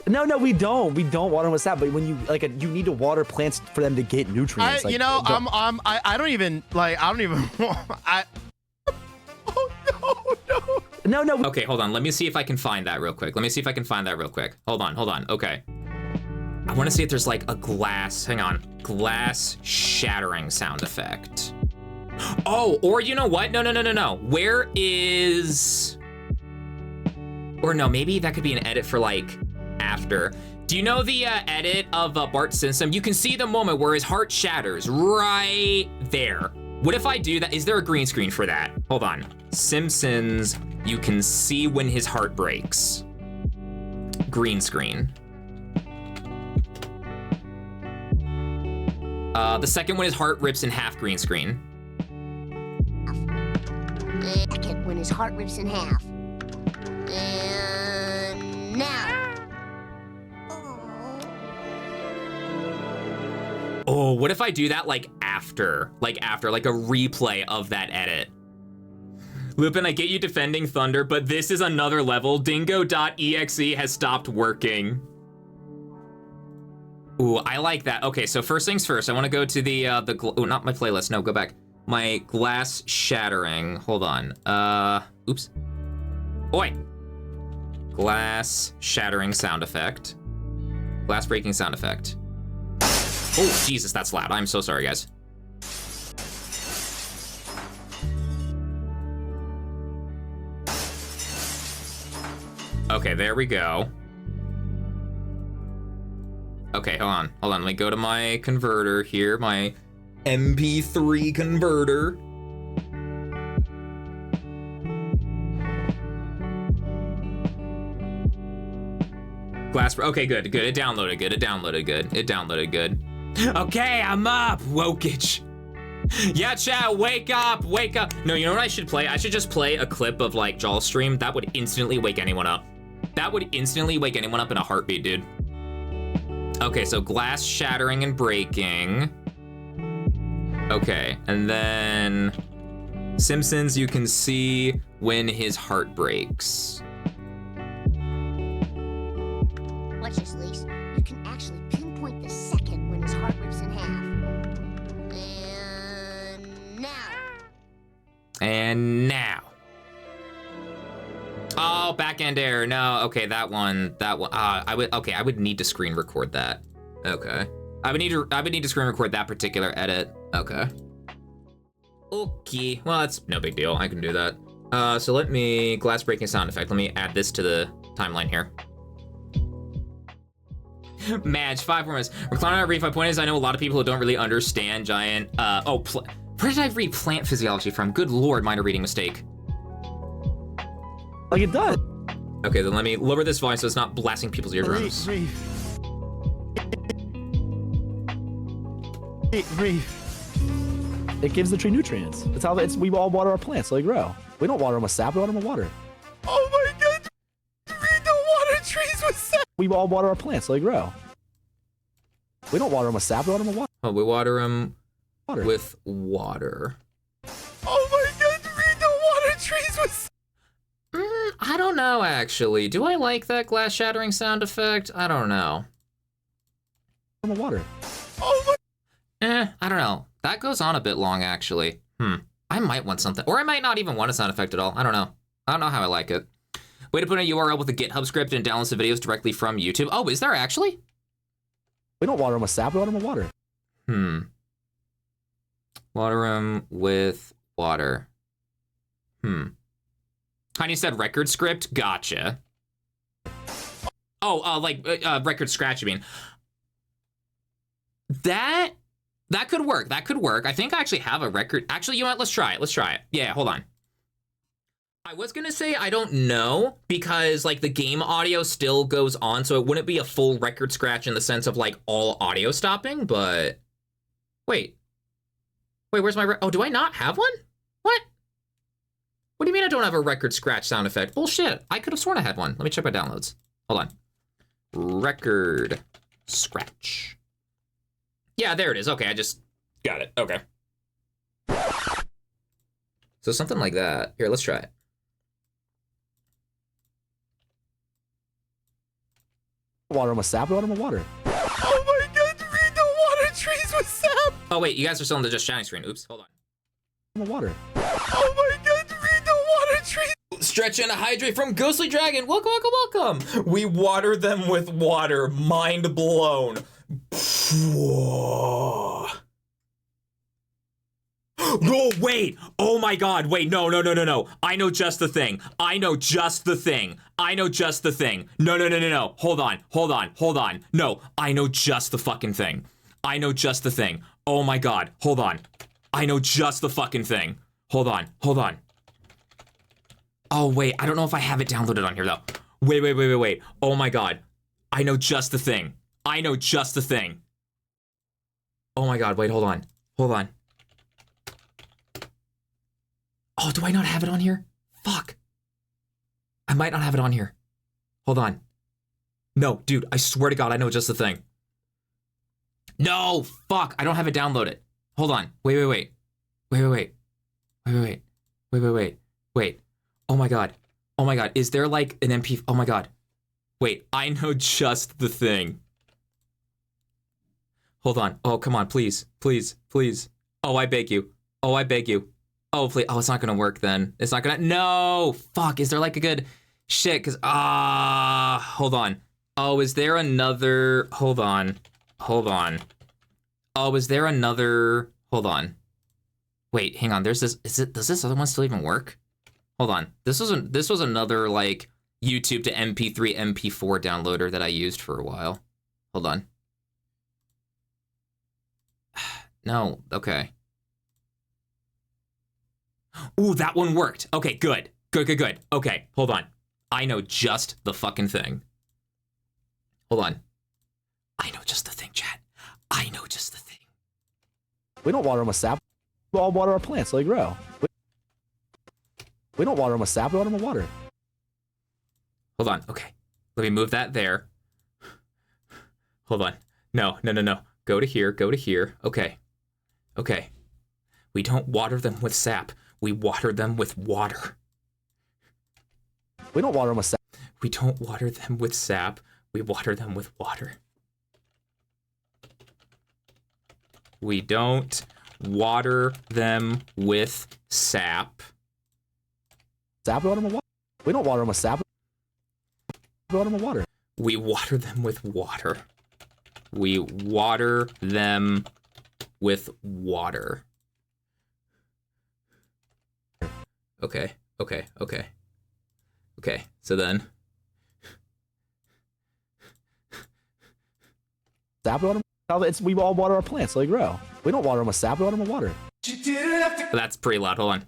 no. No, we don't. We don't water them with sap. But when you you need to water plants for them to get nutrients. I don't even. No. Okay, hold on. Let me see if I can find that real quick. Hold on. Okay. I want to see if there's like a glass shattering sound effect. Oh, or you know what? No. Where is Or no, maybe that could be an edit for like after. Do you know the edit of Bart Simpson? You can see the moment where his heart shatters right there. What if I do that? Is there a green screen for that? Hold on. Simpsons, you can see when his heart breaks. Green screen. The second when his heart rips in half, green screen. Second when his heart rips in half. And now. Oh, what if I do that like after like a replay of that edit? Lupin, I get you defending Thunder, but this is another level. Dingo.exe has stopped working. Ooh, I like that. Okay, so first things first, I want to go to the oh, not my playlist. No, go back. My glass shattering. Hold on. Oops. Oi. Glass shattering sound effect. Glass breaking sound effect. Oh, Jesus, that's loud. I'm so sorry, guys. Okay, there we go. Okay, hold on. Let me go to my converter here, my MP3 converter. Glass, okay, good. It downloaded good. Okay, I'm up, Wokage. Yeah, chat, wake up. No, you know what I should play? I should just play a clip of like Jaw's stream. That would instantly wake anyone up. That would instantly wake anyone up in a heartbeat, dude. Okay, so glass shattering and breaking. Okay, and then Simpsons, you can see when his heart breaks. Watch this, Lise. You can actually pinpoint the second when his heart rips in half. And now. Oh, back end error. No, okay, that one. I would need to screen record that. Okay. I would need to screen record that particular edit. Okay. Okay. Well, that's no big deal. I can do that. So let me glass breaking sound effect. Let me add this to the timeline here. Madge, 5 more minutes. Recliner Reef, my point is I know a lot of people who don't really understand giant, where did I read plant physiology from? Good Lord, minor reading mistake. Like it does. Okay, then let me lower this volume so it's not blasting people's eardrums. Reef. It gives the tree nutrients. That's how we all water our plants so they grow. We don't water them with sap, we water them with water. Oh my god! We don't water trees with sap! We all water our plants so they grow. We don't water them with sap, we water them with water. Oh, we water them with water. Oh my god, we don't water trees with sap! I don't know, actually. Do I like that glass shattering sound effect? I don't know. From the water. Oh my... I don't know. That goes on a bit long, actually. I might want something. Or I might not even want a sound effect at all. I don't know. I don't know how I like it. Way to put a URL with a GitHub script and download the videos directly from YouTube. Oh, is there actually? We don't water them with sap, we water them with water. Water them with water. Honey said record script? Gotcha. Oh, like record scratch, you mean. That could work. That could work. I think I actually have a record. Actually, you know what? Let's try it. Yeah, hold on. I was gonna say I don't know because like the game audio still goes on, so it wouldn't be a full record scratch in the sense of like all audio stopping, but wait, where's my, oh, do I not have one? What do you mean I don't have a record scratch sound effect? Bullshit, I could have sworn I had one. Let me check my downloads. Hold on. Record scratch. Yeah, there it is. Okay, I just got it. Okay. So something like that. Here, let's try it. Water them with sap, we water them with water. Oh my god, we don't water trees with sap! Oh wait, you guys are still on the just shouting screen. Oops, hold on. With water. Oh my god, we don't water trees! Stretch and hydrate from Ghostly Dragon. Welcome. We water them with water. Mind blown. No, wait. Oh my God. Wait, no. I know just the thing. No. No. Hold on. No, I know just the fucking thing. Oh my God. Hold on. I know just the fucking thing. Hold on. Oh, wait. I don't know if I have it downloaded on here, though. Wait. Oh my God. I know just the thing. Oh my God. Wait, hold on. Oh, do I not have it on here? Fuck. I might not have it on here. Hold on. No, dude, I swear to God, I know just the thing. No, fuck, I don't have it downloaded. Hold on. Wait. Oh my God. Is there like an MP? Oh my God. Wait, I know just the thing. Hold on. Oh, come on, please. Oh, I beg you. Oh, please. Oh, it's not gonna work then. No! Fuck, is there like a good shit? Cause, hold on. Oh, is there another, hold on. Oh, is there another, hold on. Wait, hang on, there's this, does this other one still even work? Hold on, this was another like YouTube to MP3, MP4 downloader that I used for a while. Hold on. No, okay. Ooh, that one worked. Okay, good. Okay, hold on. I know just the fucking thing. Hold on. I know just the thing, chat. We don't water them with sap. We all water our plants so they grow. We don't water them with sap. We water them with water. Hold on. Okay. Let me move that there. Hold on. No. Go to here. Okay. We don't water them with sap. We water them with water. We don't water them with sap. We don't water them with sap. We water them with water. We don't water them with sap. Sap, we water them with water. We don't water them with sap. We water them with water. We water them with water. We water them with water. Okay, so then. Sap, we water them. We all water our plants so they grow. We don't water them with sap, we water them with water. That's pretty loud, hold on.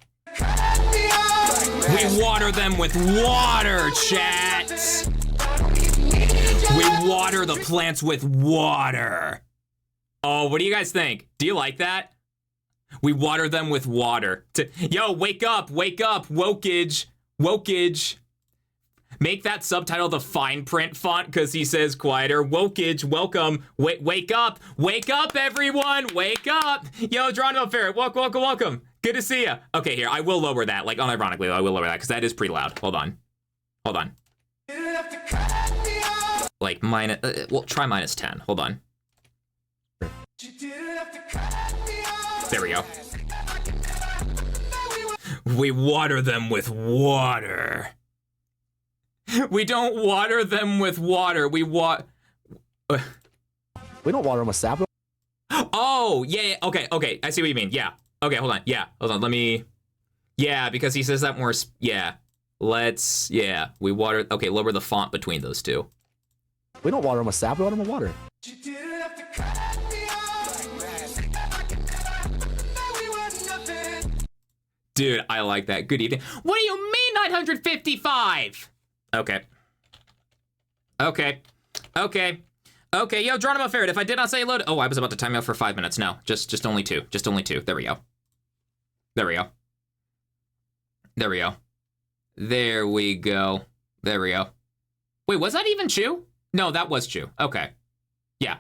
We water them with water, chat! We water the plants with water. Oh, what do you guys think? Do you like that? We water them with water. Yo, wake up, wokage. Make that subtitle the fine print font because he says quieter. Wokage, welcome. Wake up, everyone, wake up. Yo, Geronimo Ferret, welcome. Good to see ya. Okay, here, I will lower that, like unironically, I will lower that because that is pretty loud. Hold on. Like well, try -10, hold on. There we go. We water them with water. We don't water them with water. We don't water them with sap. Oh, yeah. Okay. I see what you mean. Yeah. Okay, hold on. Yeah, hold on. Let me. Yeah, because he says that more. Yeah. Let's. Yeah. We water. Okay, lower the font between those two. We don't water them with sap. We water them with water. Dude, I like that. Good evening. What do you mean 955? Okay. Yo, Geronimo Ferret, if I did not say load. Oh, I was about to time you out for 5 minutes. No, just only 2. Just only 2. There we go. There we go. Wait, was that even Chew? No, that was Chew. Okay. Yeah.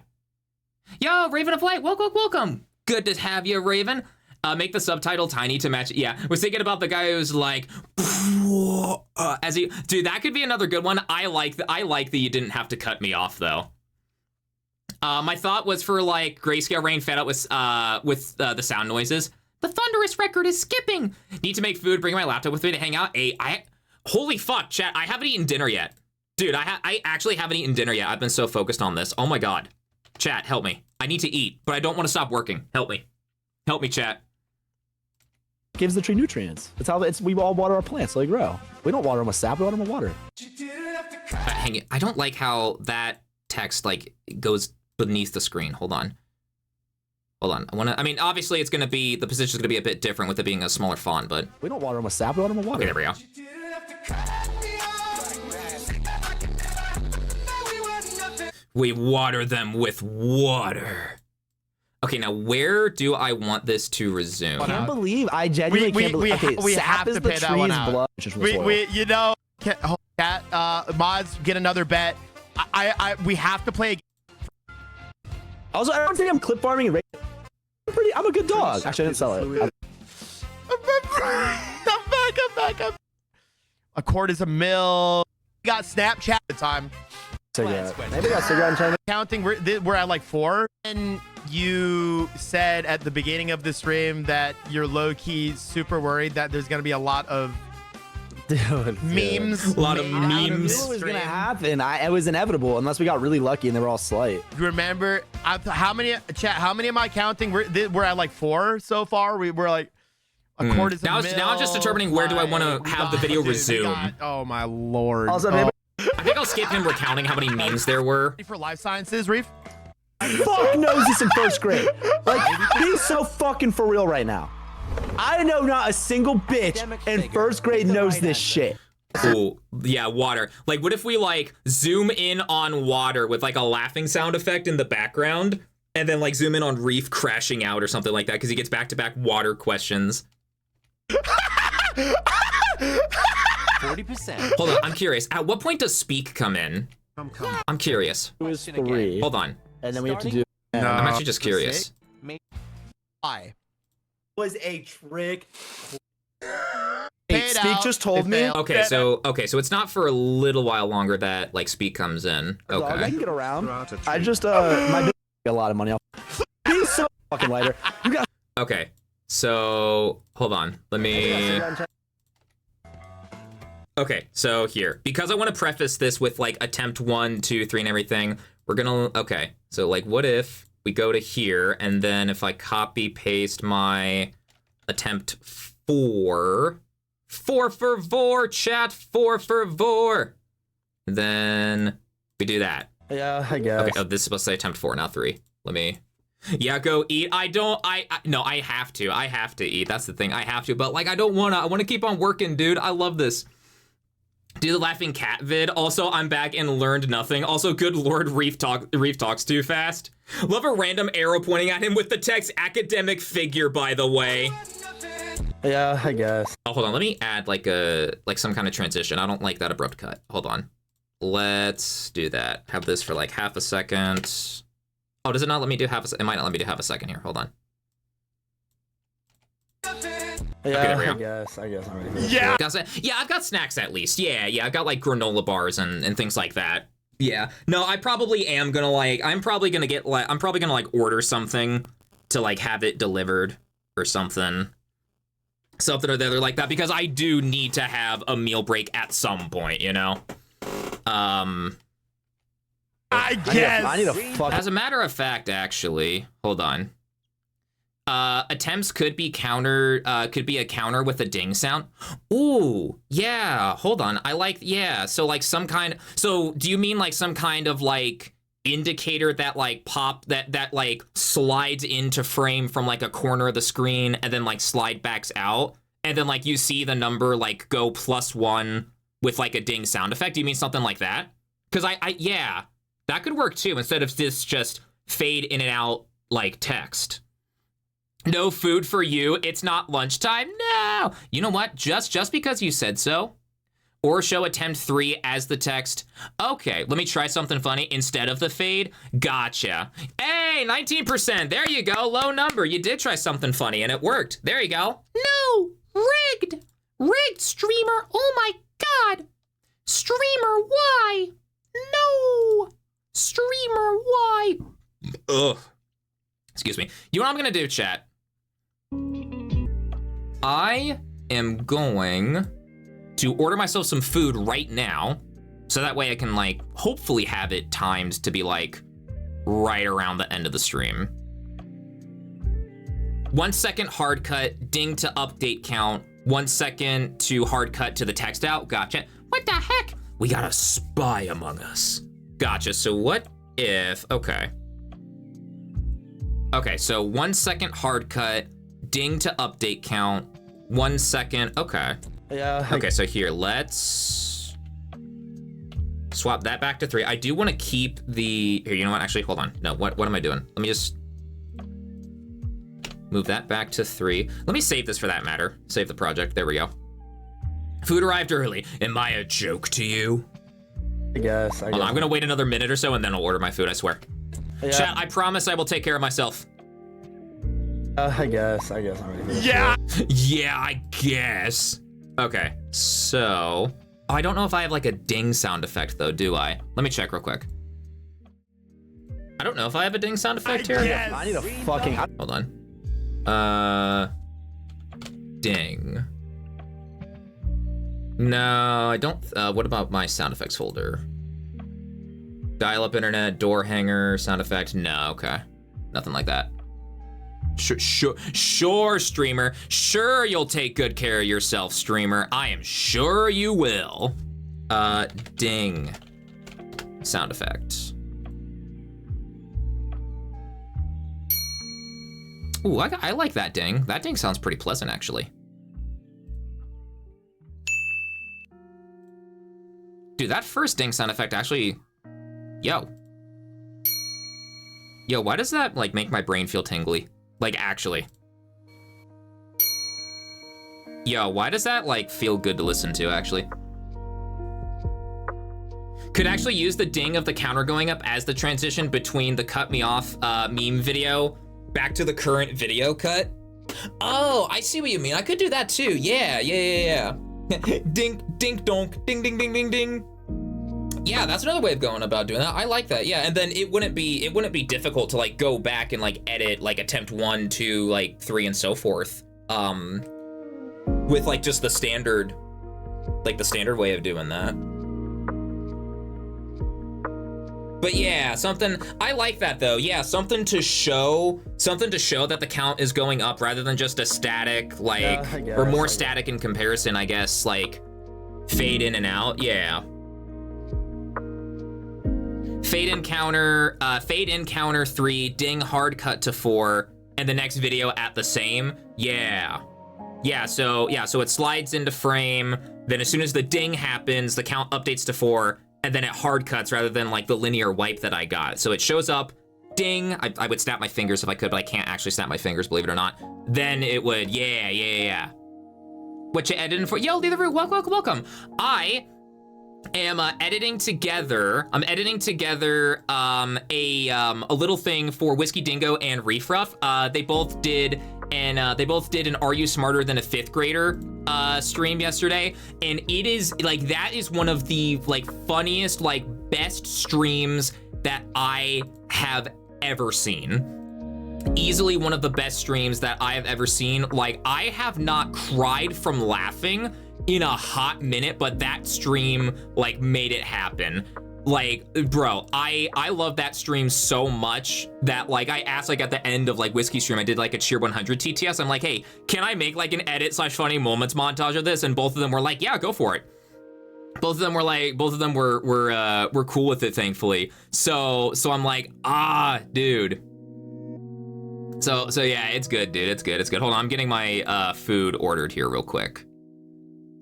Yo, Raven of Light, welcome. Good to have you, Raven. Make the subtitle tiny to match. Yeah, was thinking about the guy who's like, as he, dude, that could be another good one. I like that you didn't have to cut me off though. My thought was for like Grayscale Rain fed up with the sound noises. The thunderous record is skipping. Need to make food. Bring my laptop with me to hang out. Holy fuck, chat! I haven't eaten dinner yet, dude. I actually haven't eaten dinner yet. I've been so focused on this. Oh my god, chat, help me. I need to eat, but I don't want to stop working. Help me, chat. gives the tree nutrients. That's how we all water our plants so they grow. We don't water them with sap, we water them with water. Hang it. I don't like how that text like goes beneath the screen. Hold on. I mean, obviously it's gonna be, the position's gonna be a bit different with it being a smaller font, but. We don't water them with sap, we water them with water. Okay, there we go. We water them with water. Okay, now where do I want this to resume? I can't believe, I genuinely can't believe. Okay, we sap have is to the pay that one tree's out. blood. Just with soil. We you know, cat, mods get another bet. We have to play. Also, I don't think I'm clip farming. I'm a good dog. Actually, I didn't sell it. I'm back. A quart is a mil. We got Snapchat time. Cigarette. Maybe I got cigarette in China. Counting, we're at like 4. And you said at the beginning of the stream that you're low-key super worried that there's gonna be a lot of memes. A lot of I knew memes. it was gonna happen. It was inevitable unless we got really lucky and they were all slight. You remember how many am I counting? We're at like 4 so far. We're like a quart is a Now mil. I'm just determining where do I want to have the video resume. Oh my lord. Also, maybe I think I'll skip him recounting how many memes there were. Ready for life sciences, Reef? fuck knows this in first grade. Like, be so fucking for real right now. I know not a single bitch in first grade knows this shit. Ooh, yeah, water. Like, what if we, like, zoom in on water with, like, a laughing sound effect in the background, and then, like, zoom in on Reef crashing out or something like that, because he gets back-to-back water questions. 40%. Hold on, I'm curious. At what point does speak come in? I'm curious. It was 3. Hold on. And then we have to do. I'm actually just curious. Why? Was a trick. Paid Speak out. just told It me. failed. Okay, so it's not for a little while longer that, like, speak comes in. I Okay. can get around. I just my get a lot of money. Be so fucking lighter. You got. Okay. So hold on. Let me. Okay, so here, because I want to preface this with like attempt 1, 2, 3, and everything, we're gonna, okay, so like what if we go to here, and then if I copy paste my attempt 4, for favor, chat, for favor, then we do that. Yeah, I guess. Okay, oh, this is supposed to say attempt 4, not 3. Let me, yeah, go eat. No, I have to eat, that's the thing, I have to, but like I want to keep on working, dude, I love this. Do the laughing cat vid. Also, I'm back and learned nothing. Also, good lord, Reef talks too fast. Love a random arrow pointing at him with the text academic figure, by the way. Yeah, I guess. Oh, hold on. Let me add like some kind of transition. I don't like that abrupt cut. Hold on. Let's do that. Have this for like half a second. Oh, does it not let me do half a second? It might not let me do half a second here. Hold on. Yeah, there we go. I guess I'm ready for this. Yeah. Yeah, I've got snacks at least. Yeah, I've got like granola bars and things like that. Yeah. No, I probably am gonna like, I'm probably gonna like order something to like have it delivered or something. Something or the other like that, because I do need to have a meal break at some point, you know? I guess. I need a fuck. As a matter of fact, actually, hold on. Attempts could be could be a counter with a ding sound. Ooh, yeah, hold on. I like, yeah, so like some kind, so do you mean like some kind of like indicator that like that like slides into frame from like a corner of the screen and then like slide backs out? And then like you see the number like go +1 with like a ding sound effect? Do you mean something like that? Because yeah, that could work too, instead of this just fade in and out like text. No food for you. It's not lunchtime. No. You know what? Just because you said so. Or show attempt 3 as the text. Okay, let me try something funny instead of the fade. Gotcha. Hey, 19%. There you go. Low number. You did try something funny and it worked. There you go. No. Rigged. Rigged, streamer. Oh my God. Streamer, why? No. Streamer, why? Ugh. Excuse me. You know what I'm gonna do, chat? I am going to order myself some food right now, so that way I can like hopefully have it timed to be like right around the end of the stream. 1 second hard cut, ding to update count, 1 second to hard cut to the text out. Gotcha. What the heck? We got a spy among us. Gotcha. So what if, okay. Okay, so 1 second hard cut, ding to update count, 1 second, okay. Yeah. Okay, so here, let's swap that back to 3. I do want to keep the, here, you know what, actually, hold on. No, what am I doing? Let me just move that back to 3. Let me save this for that matter. Save the project, there we go. Food arrived early. Am I a joke to you? I guess. Hold on, I'm gonna wait another minute or so and then I'll order my food, I swear. Yeah. Chat, I promise I will take care of myself. I guess. I'm ready for this. Yeah. Yeah, I guess. Okay, so, oh, I don't know if I have like a ding sound effect though, do I? Let me check real quick. I don't know if I have a ding sound effect here. Yes. I need a fucking. Hold on. Ding. No, I don't. What about my sound effects folder? Dial-up internet, door hanger, sound effect. No, okay. Nothing like that. Sure, streamer. Sure, you'll take good care of yourself, streamer. I am sure you will. Ding. Sound effect. Ooh, I like that ding. That ding sounds pretty pleasant, actually. Dude, that first ding sound effect actually, yo, why does that like make my brain feel tingly? Like actually. Yo, why does that like feel good to listen to actually? Could actually use the ding of the counter going up as the transition between the cut me off meme video back to the current video cut. Oh, I see what you mean. I could do that too. Yeah. Ding, ding, donk, ding, ding, ding, ding, ding. Yeah, that's another way of going about doing that. I like that. Yeah, and then it wouldn't be difficult to like go back and like edit like attempt 1, 2, like 3, and so forth. With like just the standard way of doing that. But yeah, something, I like that though. Yeah, something to show that the count is going up rather than just a static, like, yeah, or more static in comparison, I guess, like fade in and out. Yeah. Fade in counter 3, ding hard cut to 4, and the next video at the same. Yeah, so it slides into frame, then as soon as the ding happens, the count updates to 4, and then it hard cuts rather than like the linear wipe that I got. So it shows up, ding, I would snap my fingers if I could, but I can't actually snap my fingers, believe it or not. Then it would, yeah. What you editing for? Yo, Leather Root, welcome. I am editing together a little thing for Whiskey Dingo and Reef Ruff. They both did an Are You Smarter Than a Fifth Grader stream yesterday, and it is like, that is one of the like funniest, like best streams that I have ever seen. Easily one of the best streams that I have ever seen. Like, I have not cried from laughing in a hot minute, but that stream like made it happen. Like, bro, I love that stream so much that like I asked like at the end of like Whiskey stream, I did like a Cheer 100 TTS. I'm like, hey, can I make like an edit / funny moments montage of this? And both of them were like, yeah, go for it. Both of them were cool with it, thankfully. So I'm like, dude. So yeah, it's good, dude. It's good. Hold on, I'm getting my food ordered here real quick.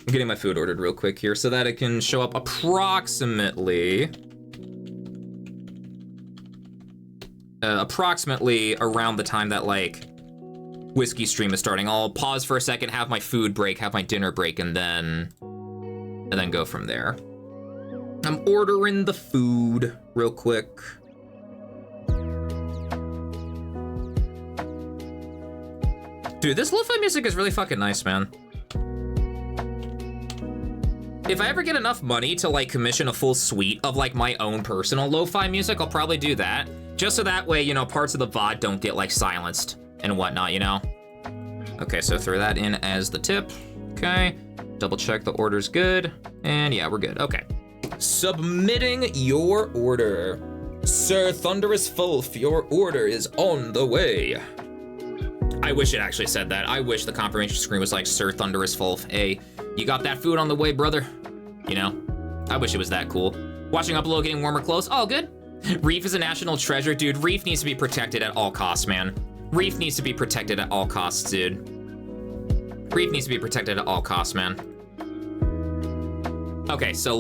I'm getting my food ordered real quick here so that it can show up approximately around the time that like Whiskey stream is starting. I'll pause for a second, have my food break, have my dinner break, and then go from there. I'm ordering the food real quick. Dude, this lo-fi music is really fucking nice, man. If I ever get enough money to like commission a full suite of like my own personal lo-fi music, I'll probably do that. Just so that way, you know, parts of the VOD don't get like silenced and whatnot, you know? Okay, so throw that in as the tip. Okay, double check the order's good. And yeah, we're good, okay. Submitting your order. Sir Thunderous Folf, your order is on the way. I wish it actually said that. I wish the confirmation screen was like, Sir Thunderous Folf, hey, you got that food on the way, brother? You know, I wish it was that cool. Watching Upload, getting warmer clothes, all good. Reef is a national treasure, dude. Reef needs to be protected at all costs, man. Reef needs to be protected at all costs, dude. Reef needs to be protected at all costs, man. Okay, so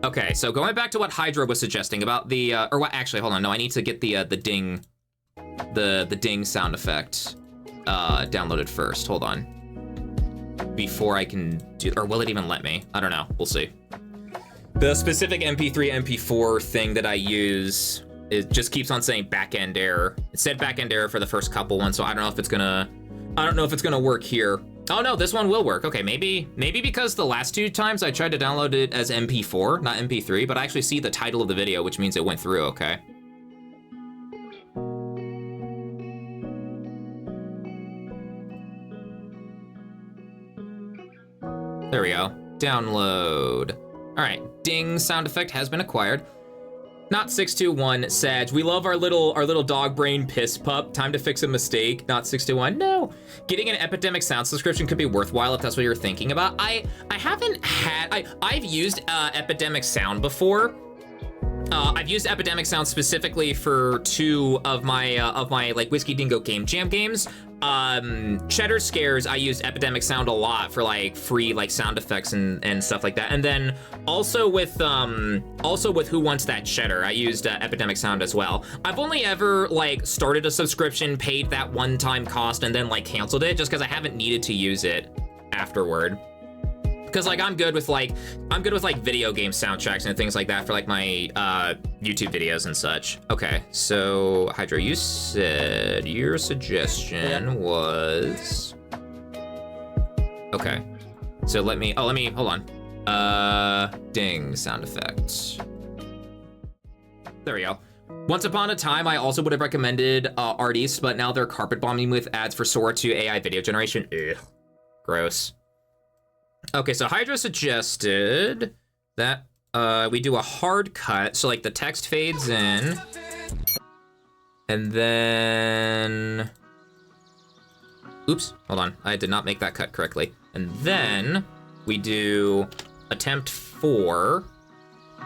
okay, so going back to what Hydra was suggesting about the, or what, actually, hold on, no, I need to get the ding, the ding sound effect downloaded first, hold on. Before I can do, or will it even let me? I don't know, we'll see. The specific MP3, MP4 thing that I use, it just keeps on saying back-end error. It said back-end error for the first couple ones, so I don't know if it's gonna work here. Oh no, this one will work. Okay, maybe because the last 2 times I tried to download it as MP4, not MP3, but I actually see the title of the video, which means it went through, okay. There we go, download. All right, ding sound effect has been acquired. Not 621 Sag. We love our little dog brain piss pup. Time to fix a mistake. Not 621. No. Getting an Epidemic Sound subscription could be worthwhile if that's what you're thinking about. I've used Epidemic Sound before. I've used Epidemic Sound specifically for 2 of my like Whiskey Dingo Game Jam games. Cheddar Scares, I used Epidemic Sound a lot for like free like sound effects and stuff like that. And then also with Who Wants That Cheddar, I used Epidemic Sound as well. I've only ever like started a subscription, paid that one-time cost, and then like canceled it just because I haven't needed to use it afterward. Because like I'm good with like video game soundtracks and things like that for like my YouTube videos and such. Okay, so Hydro, you said your suggestion was okay. So let me hold on. Ding sound effect. There we go. Once upon a time, I also would have recommended Artiste, but now they're carpet bombing with ads for Sora 2 AI video generation. Ugh, gross. Okay, so Hydra suggested that we do a hard cut, so like the text fades in, and then, oops, hold on, I did not make that cut correctly. And then we do attempt 4,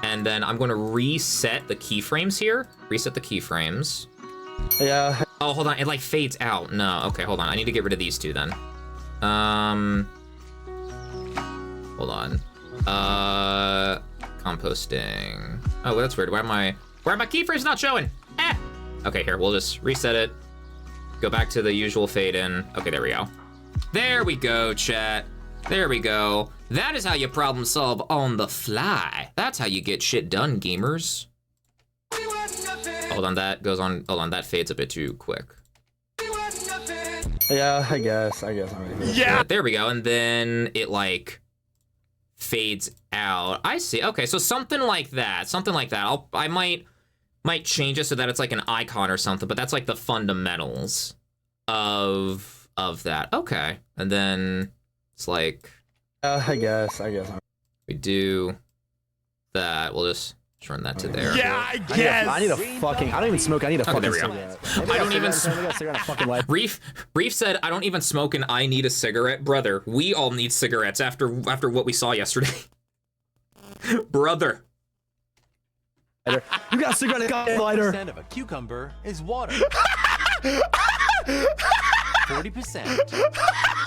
and then I'm gonna reset the keyframes here, reset the keyframes. Yeah. Oh, hold on, it like fades out. No, okay, hold on, I need to get rid of these 2 then. Hold on. Composting. Oh, well, that's weird. Why are my keyframes not showing? Eh! Okay, here, we'll just reset it. Go back to the usual fade in. Okay, there we go. There we go, chat. There we go. That is how you problem solve on the fly. That's how you get shit done, gamers. Hold on, that goes on. Hold on, that fades a bit too quick. Yeah, I guess. Yeah. There we go, and then it like fades out. I see. Okay, so something like that. I might change it so that it's like an icon or something, but that's like the fundamentals of that. Okay, and then it's like I guess. we do that. We'll just turn that to there. Yeah, I guess. I need a fucking. I don't even smoke. I need a fucking there we go. cigarette. I don't even fucking life. Reef said, I don't even smoke and I need a cigarette. Brother, we all need cigarettes after what we saw yesterday. Brother. You got a cigarette and a lighter. 40% of a cucumber is water. 40%.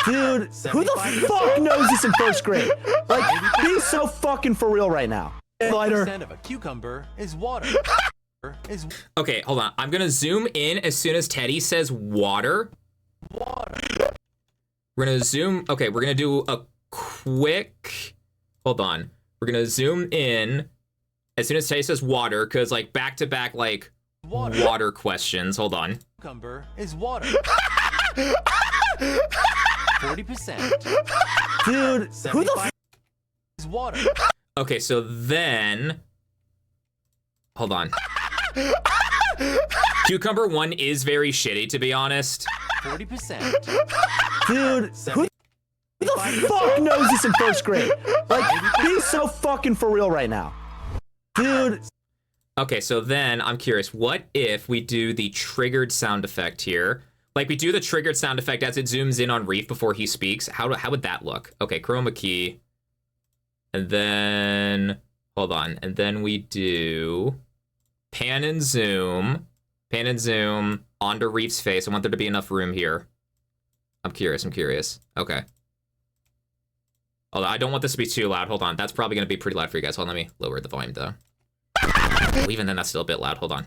Dude, who the fuck knows this in first grade? Like, be so fucking for real right now. Lighter. 40% of a cucumber is water. Okay, hold on. I'm gonna zoom in as soon as Teddy says water. We're gonna zoom. Okay, we're gonna do a quick. Hold on. We're gonna zoom in as soon as Teddy says water, because like back to back like water questions. Hold on. Cucumber is water. 40%. Dude, who the is water. Okay, so then, hold on. Cucumber 1 is very shitty, to be honest. 40%. Dude, who the fuck knows this in first grade? Like, be so fucking for real right now. Dude. Okay, so then I'm curious, what if we do the triggered sound effect here? Like we do the triggered sound effect as it zooms in on Reef before he speaks. How would that look? Okay, chroma key. And then, hold on. And then we do pan and zoom onto Reef's face. I want there to be enough room here. I'm curious. Okay. Hold on, I don't want this to be too loud. Hold on, that's probably gonna be pretty loud for you guys. Hold on, let me lower the volume though. Well, even then, that's still a bit loud. Hold on.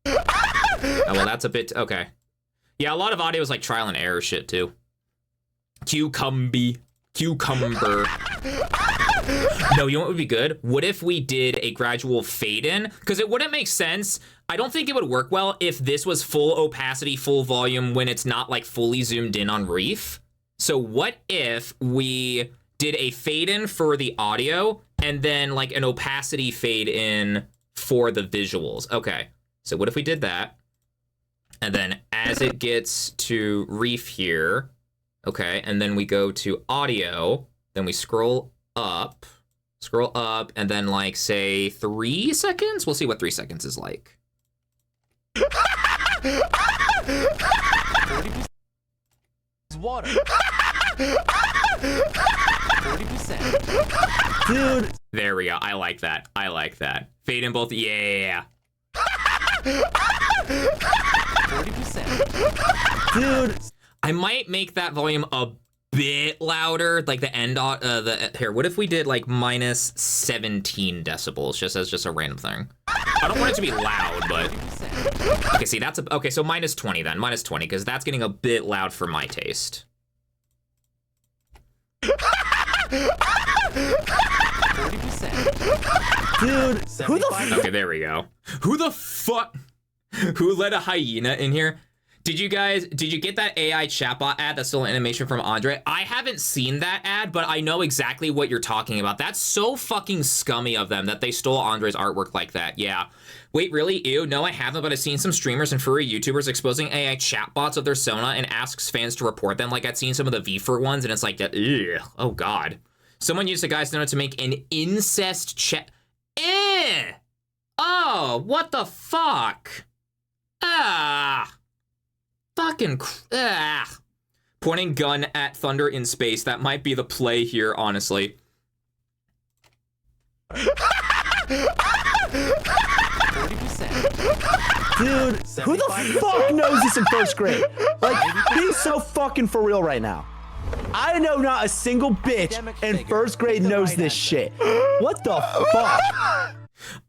Oh, well, that's a bit, okay. Yeah, a lot of audio is like trial and error shit too. Cucumber. No, you know what would be good? What if we did a gradual fade in? Because it wouldn't make sense. I don't think it would work well if this was full opacity, full volume when it's not like fully zoomed in on Reef. So what if we did a fade in for the audio and then like an opacity fade in for the visuals? Okay, so what if we did that? And then as it gets to Reef here, okay, and then we go to audio, then we scroll up, and then like say 3 seconds? We'll see what 3 seconds is like. 40% water. 40%. Dude. There we go. I like that. Fade in both. Yeah. 40%. Dude. I might make that volume a bit louder, like the end. Here, what if we did like minus 17 decibels, just as a random thing? I don't want it to be loud, but okay. See, okay. So minus 20 then, minus 20, because that's getting a bit loud for my taste. 40%. Dude, who the Okay, there we go. Who the fuck? Who let a hyena in here? Did you get that AI chatbot ad that's still an animation from Andre? I haven't seen that ad, but I know exactly what you're talking about. That's so fucking scummy of them that they stole Andre's artwork like that. Yeah. Wait, really? Ew, no, I haven't, but I've seen some streamers and furry YouTubers exposing AI chatbots of their Sona and asks fans to report them. Like, I've seen some of the VFur ones, and it's like, ugh, oh god. Someone used a guy's Sona to make an incest chat. Oh, what the fuck? Fucking pointing gun at Thunder in space. That might be the play here, honestly. 40%. Dude, who the fuck knows this in first grade? Like, be so fucking for real right now. I know not a single bitch in first grade knows this shit. What the fuck?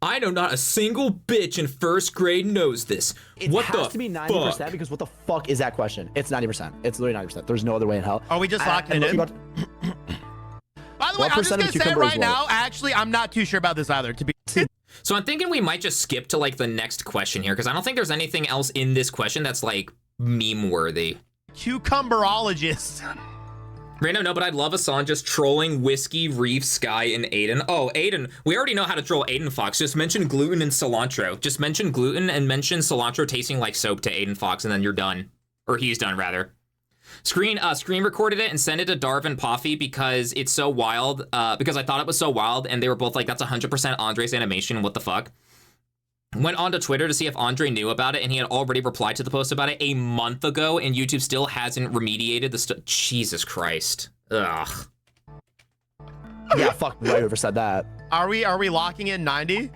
I know not a single bitch in first grade knows this. What the It has to be 90% fuck? because what the fuck is that question? It's 90%. It's literally 90%. There's no other way in hell. Are we just locking it in? By the way, I'm just gonna say right now, actually, I'm not too sure about this either. To be So I'm thinking we might just skip to like the next question here, because I don't think there's anything else in this question that's like meme worthy. Cucumberologist. Random, no, but I'd love a song just trolling Whiskey, Reef, Sky, and Aiden. Oh, Aiden, we already know how to troll Aiden Fox. Just mention gluten and cilantro. Just mention gluten and mention cilantro tasting like soap to Aiden Fox, and then you're done. Or he's done, rather. Screen recorded it and sent it to Darvin Poffy because it's so wild, because I thought it was so wild, and they were both like, that's 100% Andre's animation, what the fuck? Went onto Twitter to see if Andre knew about it, and he had already replied to the post about it a month ago, and YouTube still hasn't remediated the Jesus Christ. Ugh. Yeah, fuck, right whoever said that. Are we locking in 90?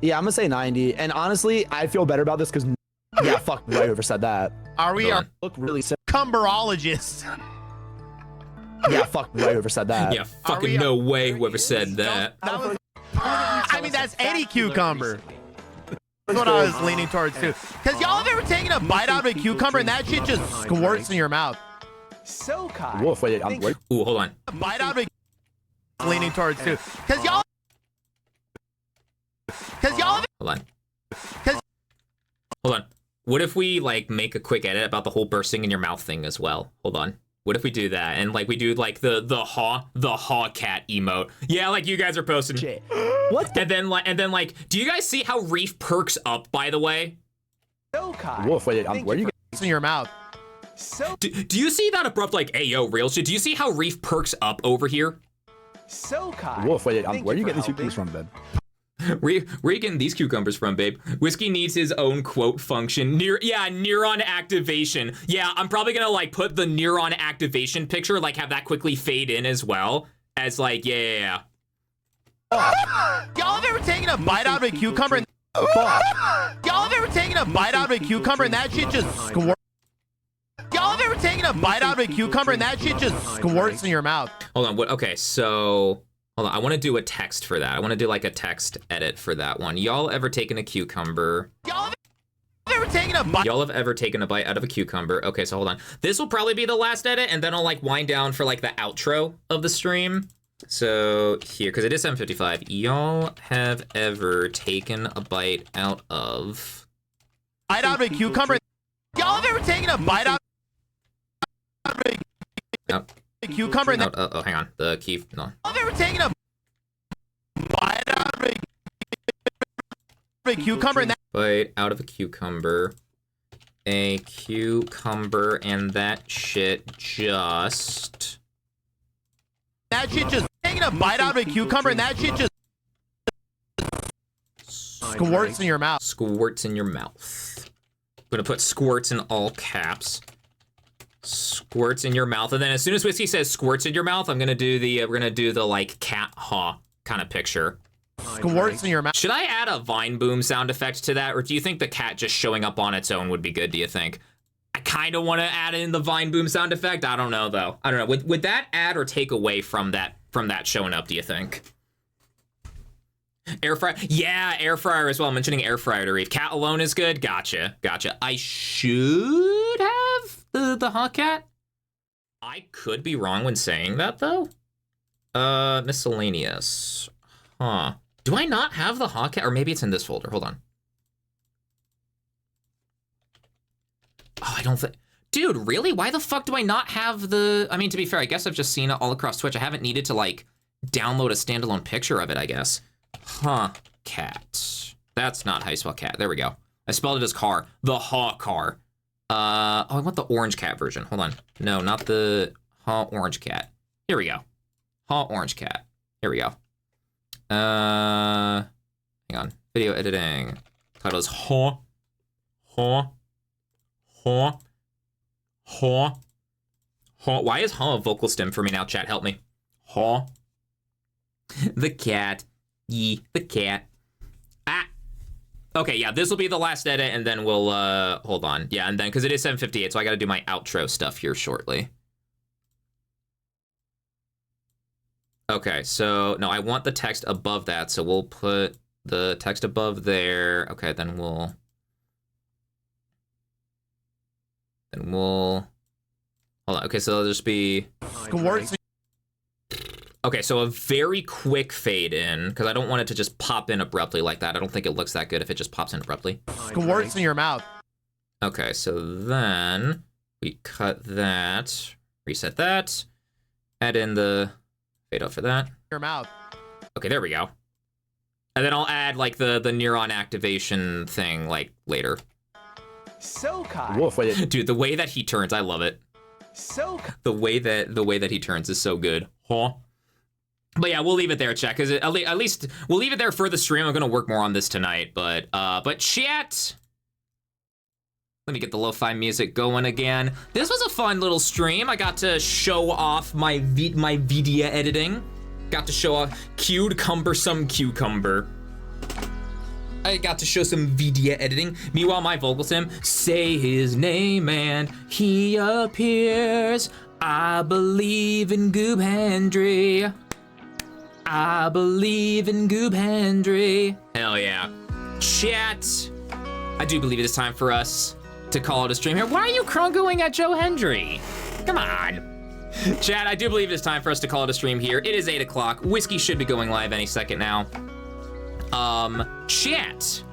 Yeah, I'm gonna say 90. And honestly, I feel better about this because yeah, fuck, right whoever said that. Look really simple. Cucumberologist. Yeah, fuck, right whoever said that. Yeah, fucking no way whoever said that. I mean, that's any cucumber. That's what I was leaning towards too. Because y'all have ever taken a bite out of a cucumber and that shit just squirts in your mouth? So Kai. Wolf, wait, wait. Ooh, hold on. A bite out of a leaning towards too. Because y'all. Hold on. Hold on. What if we like make a quick edit about the whole bursting in your mouth thing as well? Hold on. What if we do that and like we do like the haw cat emote? Yeah, like you guys are posting. Shit. What? And then like, do you guys see how Reef perks up? By the way. So Kai. Wolf, wait, where are you? in your mouth. So do you see that abrupt like, hey yo, real shit? Do you see how Reef perks up over here? Kai. Wolf, wait, where are you for getting these helping. cookies from, Ben? Where are you getting these cucumbers from, babe? Whiskey needs his own quote function. Neuron activation. Yeah, I'm probably gonna like put the neuron activation picture, like have that quickly fade in as well as like, yeah. Y'all have ever taken a bite out of a cucumber? Y'all have ever taken a bite out of a cucumber and that shit just squirts? Y'all have ever taken a bite out of a cucumber and that shit just squirts in your mouth? Hold on, what? Okay, so hold on. I want to do a text for that. I want to do like a text edit for that one. Y'all ever taken a cucumber? Y'all have ever taken a bite? Y'all have ever taken a bite out of a cucumber? Okay, so hold on. This will probably be the last edit, and then I'll like wind down for like the outro of the stream. So here, because it is 7:55. Y'all have ever taken a bite out of a cucumber? Y'all have ever taken a bite out of a cucumber? Oh, hang on. The key. No. Y'all have ever taken a bite out of a cucumber? Bite out of a cucumber. A cucumber, and that shit just. That shit just taking a bite out of a cucumber, and that shit just squirts in your mouth. Squirts in your mouth. I'm gonna put squirts in all caps. Squirts in your mouth, and then as soon as Whiskey says squirts in your mouth, I'm gonna do the we're gonna do the like cat haw kind of picture. Squirts in your mouth. Should I add a Vine Boom sound effect to that, or do you think the cat just showing up on its own would be good? Do you think? I kind of want to add in the Vine Boom sound effect. I don't know though. I don't know. Would that add or take away from that showing up? Do you think? Air fryer. Yeah, air fryer as well. I'm mentioning air fryer to Reef. Cat alone is good. Gotcha. I should have the hot cat. I could be wrong when saying that though. Miscellaneous. Huh. Do I not have the hot cat? Or maybe it's in this folder. Hold on. Oh, I don't think... Dude, really? Why the fuck do I not have the... I mean, to be fair, I guess I've just seen it all across Twitch. I haven't needed to, like, download a standalone picture of it, I guess. Huh. Cat. That's not how you spell cat. There we go. I spelled it as car. The haw car. Oh, I want the orange cat version. Hold on. No, not the haw orange cat. Here we go. Haw orange cat. Here we go. Hang on. Video editing. Title is haw. Why is haw a vocal stem for me now, chat? Help me. Haw. The cat. The cat. Ah. Okay, yeah, this will be the last edit, and then we'll, hold on. Yeah, and then, because it is 7:58, so I gotta do my outro stuff here shortly. Okay, so, no, I want the text above that, so we'll put the text above there. Okay, then we'll... hold on. Okay, so it'll just be Squirts. okay, so a very quick fade in, because I don't want it to just pop in abruptly like that. I don't think it looks that good if it just pops in abruptly. Squirts in your mouth. Okay, so then we cut that, reset that, add in the fade out for that. Your mouth. Okay, there we go. And then I'll add like the neuron activation thing like later. So Kai. Woof, wait. Dude, the way that he turns, I love it. So The way that he turns is so good. Huh? But yeah, we'll leave it there, chat, because at least we'll leave it there for the stream. I'm gonna work more on this tonight, but chat. Let me get the lo-fi music going again. This was a fun little stream. I got to show off my video editing. Got to show off cumbersome cucumber. I got to show some video editing. Meanwhile, my vocal sim, say his name and he appears. I believe in Goob Hendry. I believe in Goob Hendry. Hell yeah. Chat, I do believe it is time for us to call it a stream here. Why are you crungoing at Joe Hendry? Come on. Chat, I do believe it's time for us to call it a stream here. It is 8 o'clock. Whiskey should be going live any second now. Chat.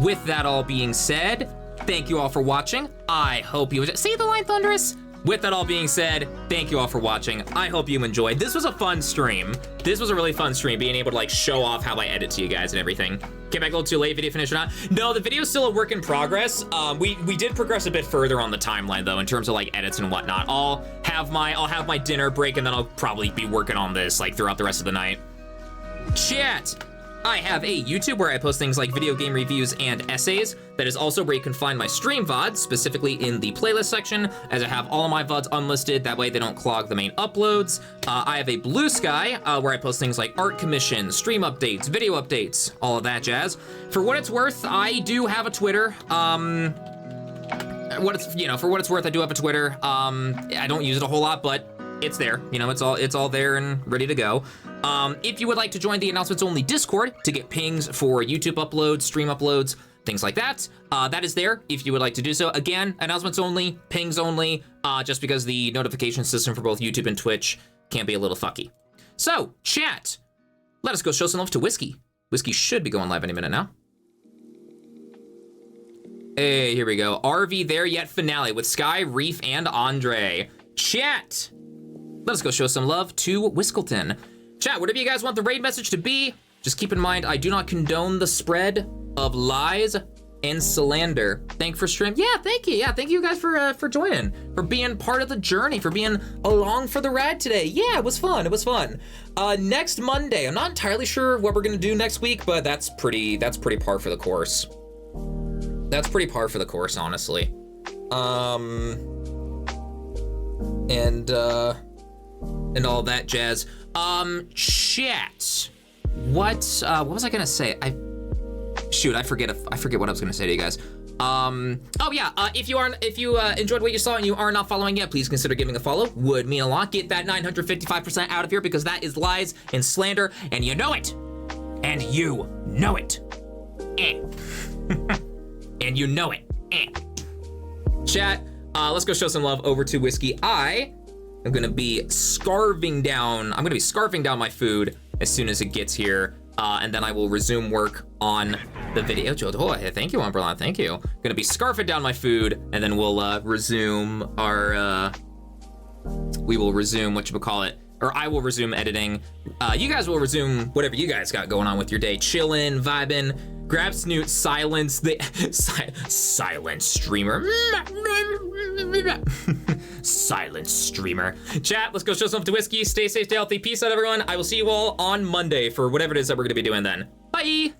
With that all being said, thank you all for watching. I hope you enjoyed. See the line, Thunderous? With that all being said, thank you all for watching. I hope you enjoyed. This was a fun stream. This was a really fun stream, being able to like show off how I edit to you guys and everything. Came back a little too late, video finished or not? No, the video's still a work in progress. We did progress a bit further on the timeline though, in terms of like edits and whatnot. I'll have my dinner break and then I'll probably be working on this like throughout the rest of the night. Chat, I have a YouTube where I post things like video game reviews and essays. That is also where you can find my stream VODs, specifically in the playlist section, as I have all of my VODs unlisted. That way they don't clog the main uploads. I have a Blue Sky where I post things like art commissions, stream updates, video updates, all of that jazz. For what it's worth, I do have a Twitter. For what it's worth, I do have a Twitter. I don't use it a whole lot, but it's there. It's all there and ready to go. If you would like to join the announcements only Discord to get pings for YouTube uploads, stream uploads, things like that, that is there if you would like to do so. Again, announcements only, pings only, just because the notification system for both YouTube and Twitch can be a little fucky. So, chat, let us go show some love to Whiskey. Whiskey should be going live any minute now. Hey, here we go. RV There Yet finale with Sky, Reef, and Andre. Chat, let us go show some love to Whiskleton. Chat, whatever you guys want the raid message to be, just keep in mind I do not condone the spread of lies and slander. Thank for stream. Yeah, thank you. Yeah, thank you guys for joining, for being part of the journey, for being along for the ride today. Yeah, it was fun. It was fun. Next Monday, I'm not entirely sure what we're gonna do next week, but that's pretty par for the course. That's pretty par for the course, honestly. And all that jazz. Chat. What was I gonna say? I forget what I was gonna say to you guys. If you enjoyed what you saw and you are not following yet, please consider giving a follow. Would mean a lot. Get that 955% out of here, because that is lies and slander, and you know it. And you know it. And you know it. Chat, let's go show some love over to Whiskey. I'm gonna be scarfing down my food as soon as it gets here, and then I will resume work on the video. Oh, thank you, Umberland, thank you. Gonna be scarfing down my food, and then we'll resume our, we will resume, I will resume editing. You guys will resume whatever you guys got going on with your day. Chillin', vibing, grab Snoot, silence the, silent streamer. Silent streamer. Chat, let's go show some to Whiskey. Stay safe, stay healthy. Peace out, everyone. I will see you all on Monday for whatever it is that we're gonna be doing then. Bye.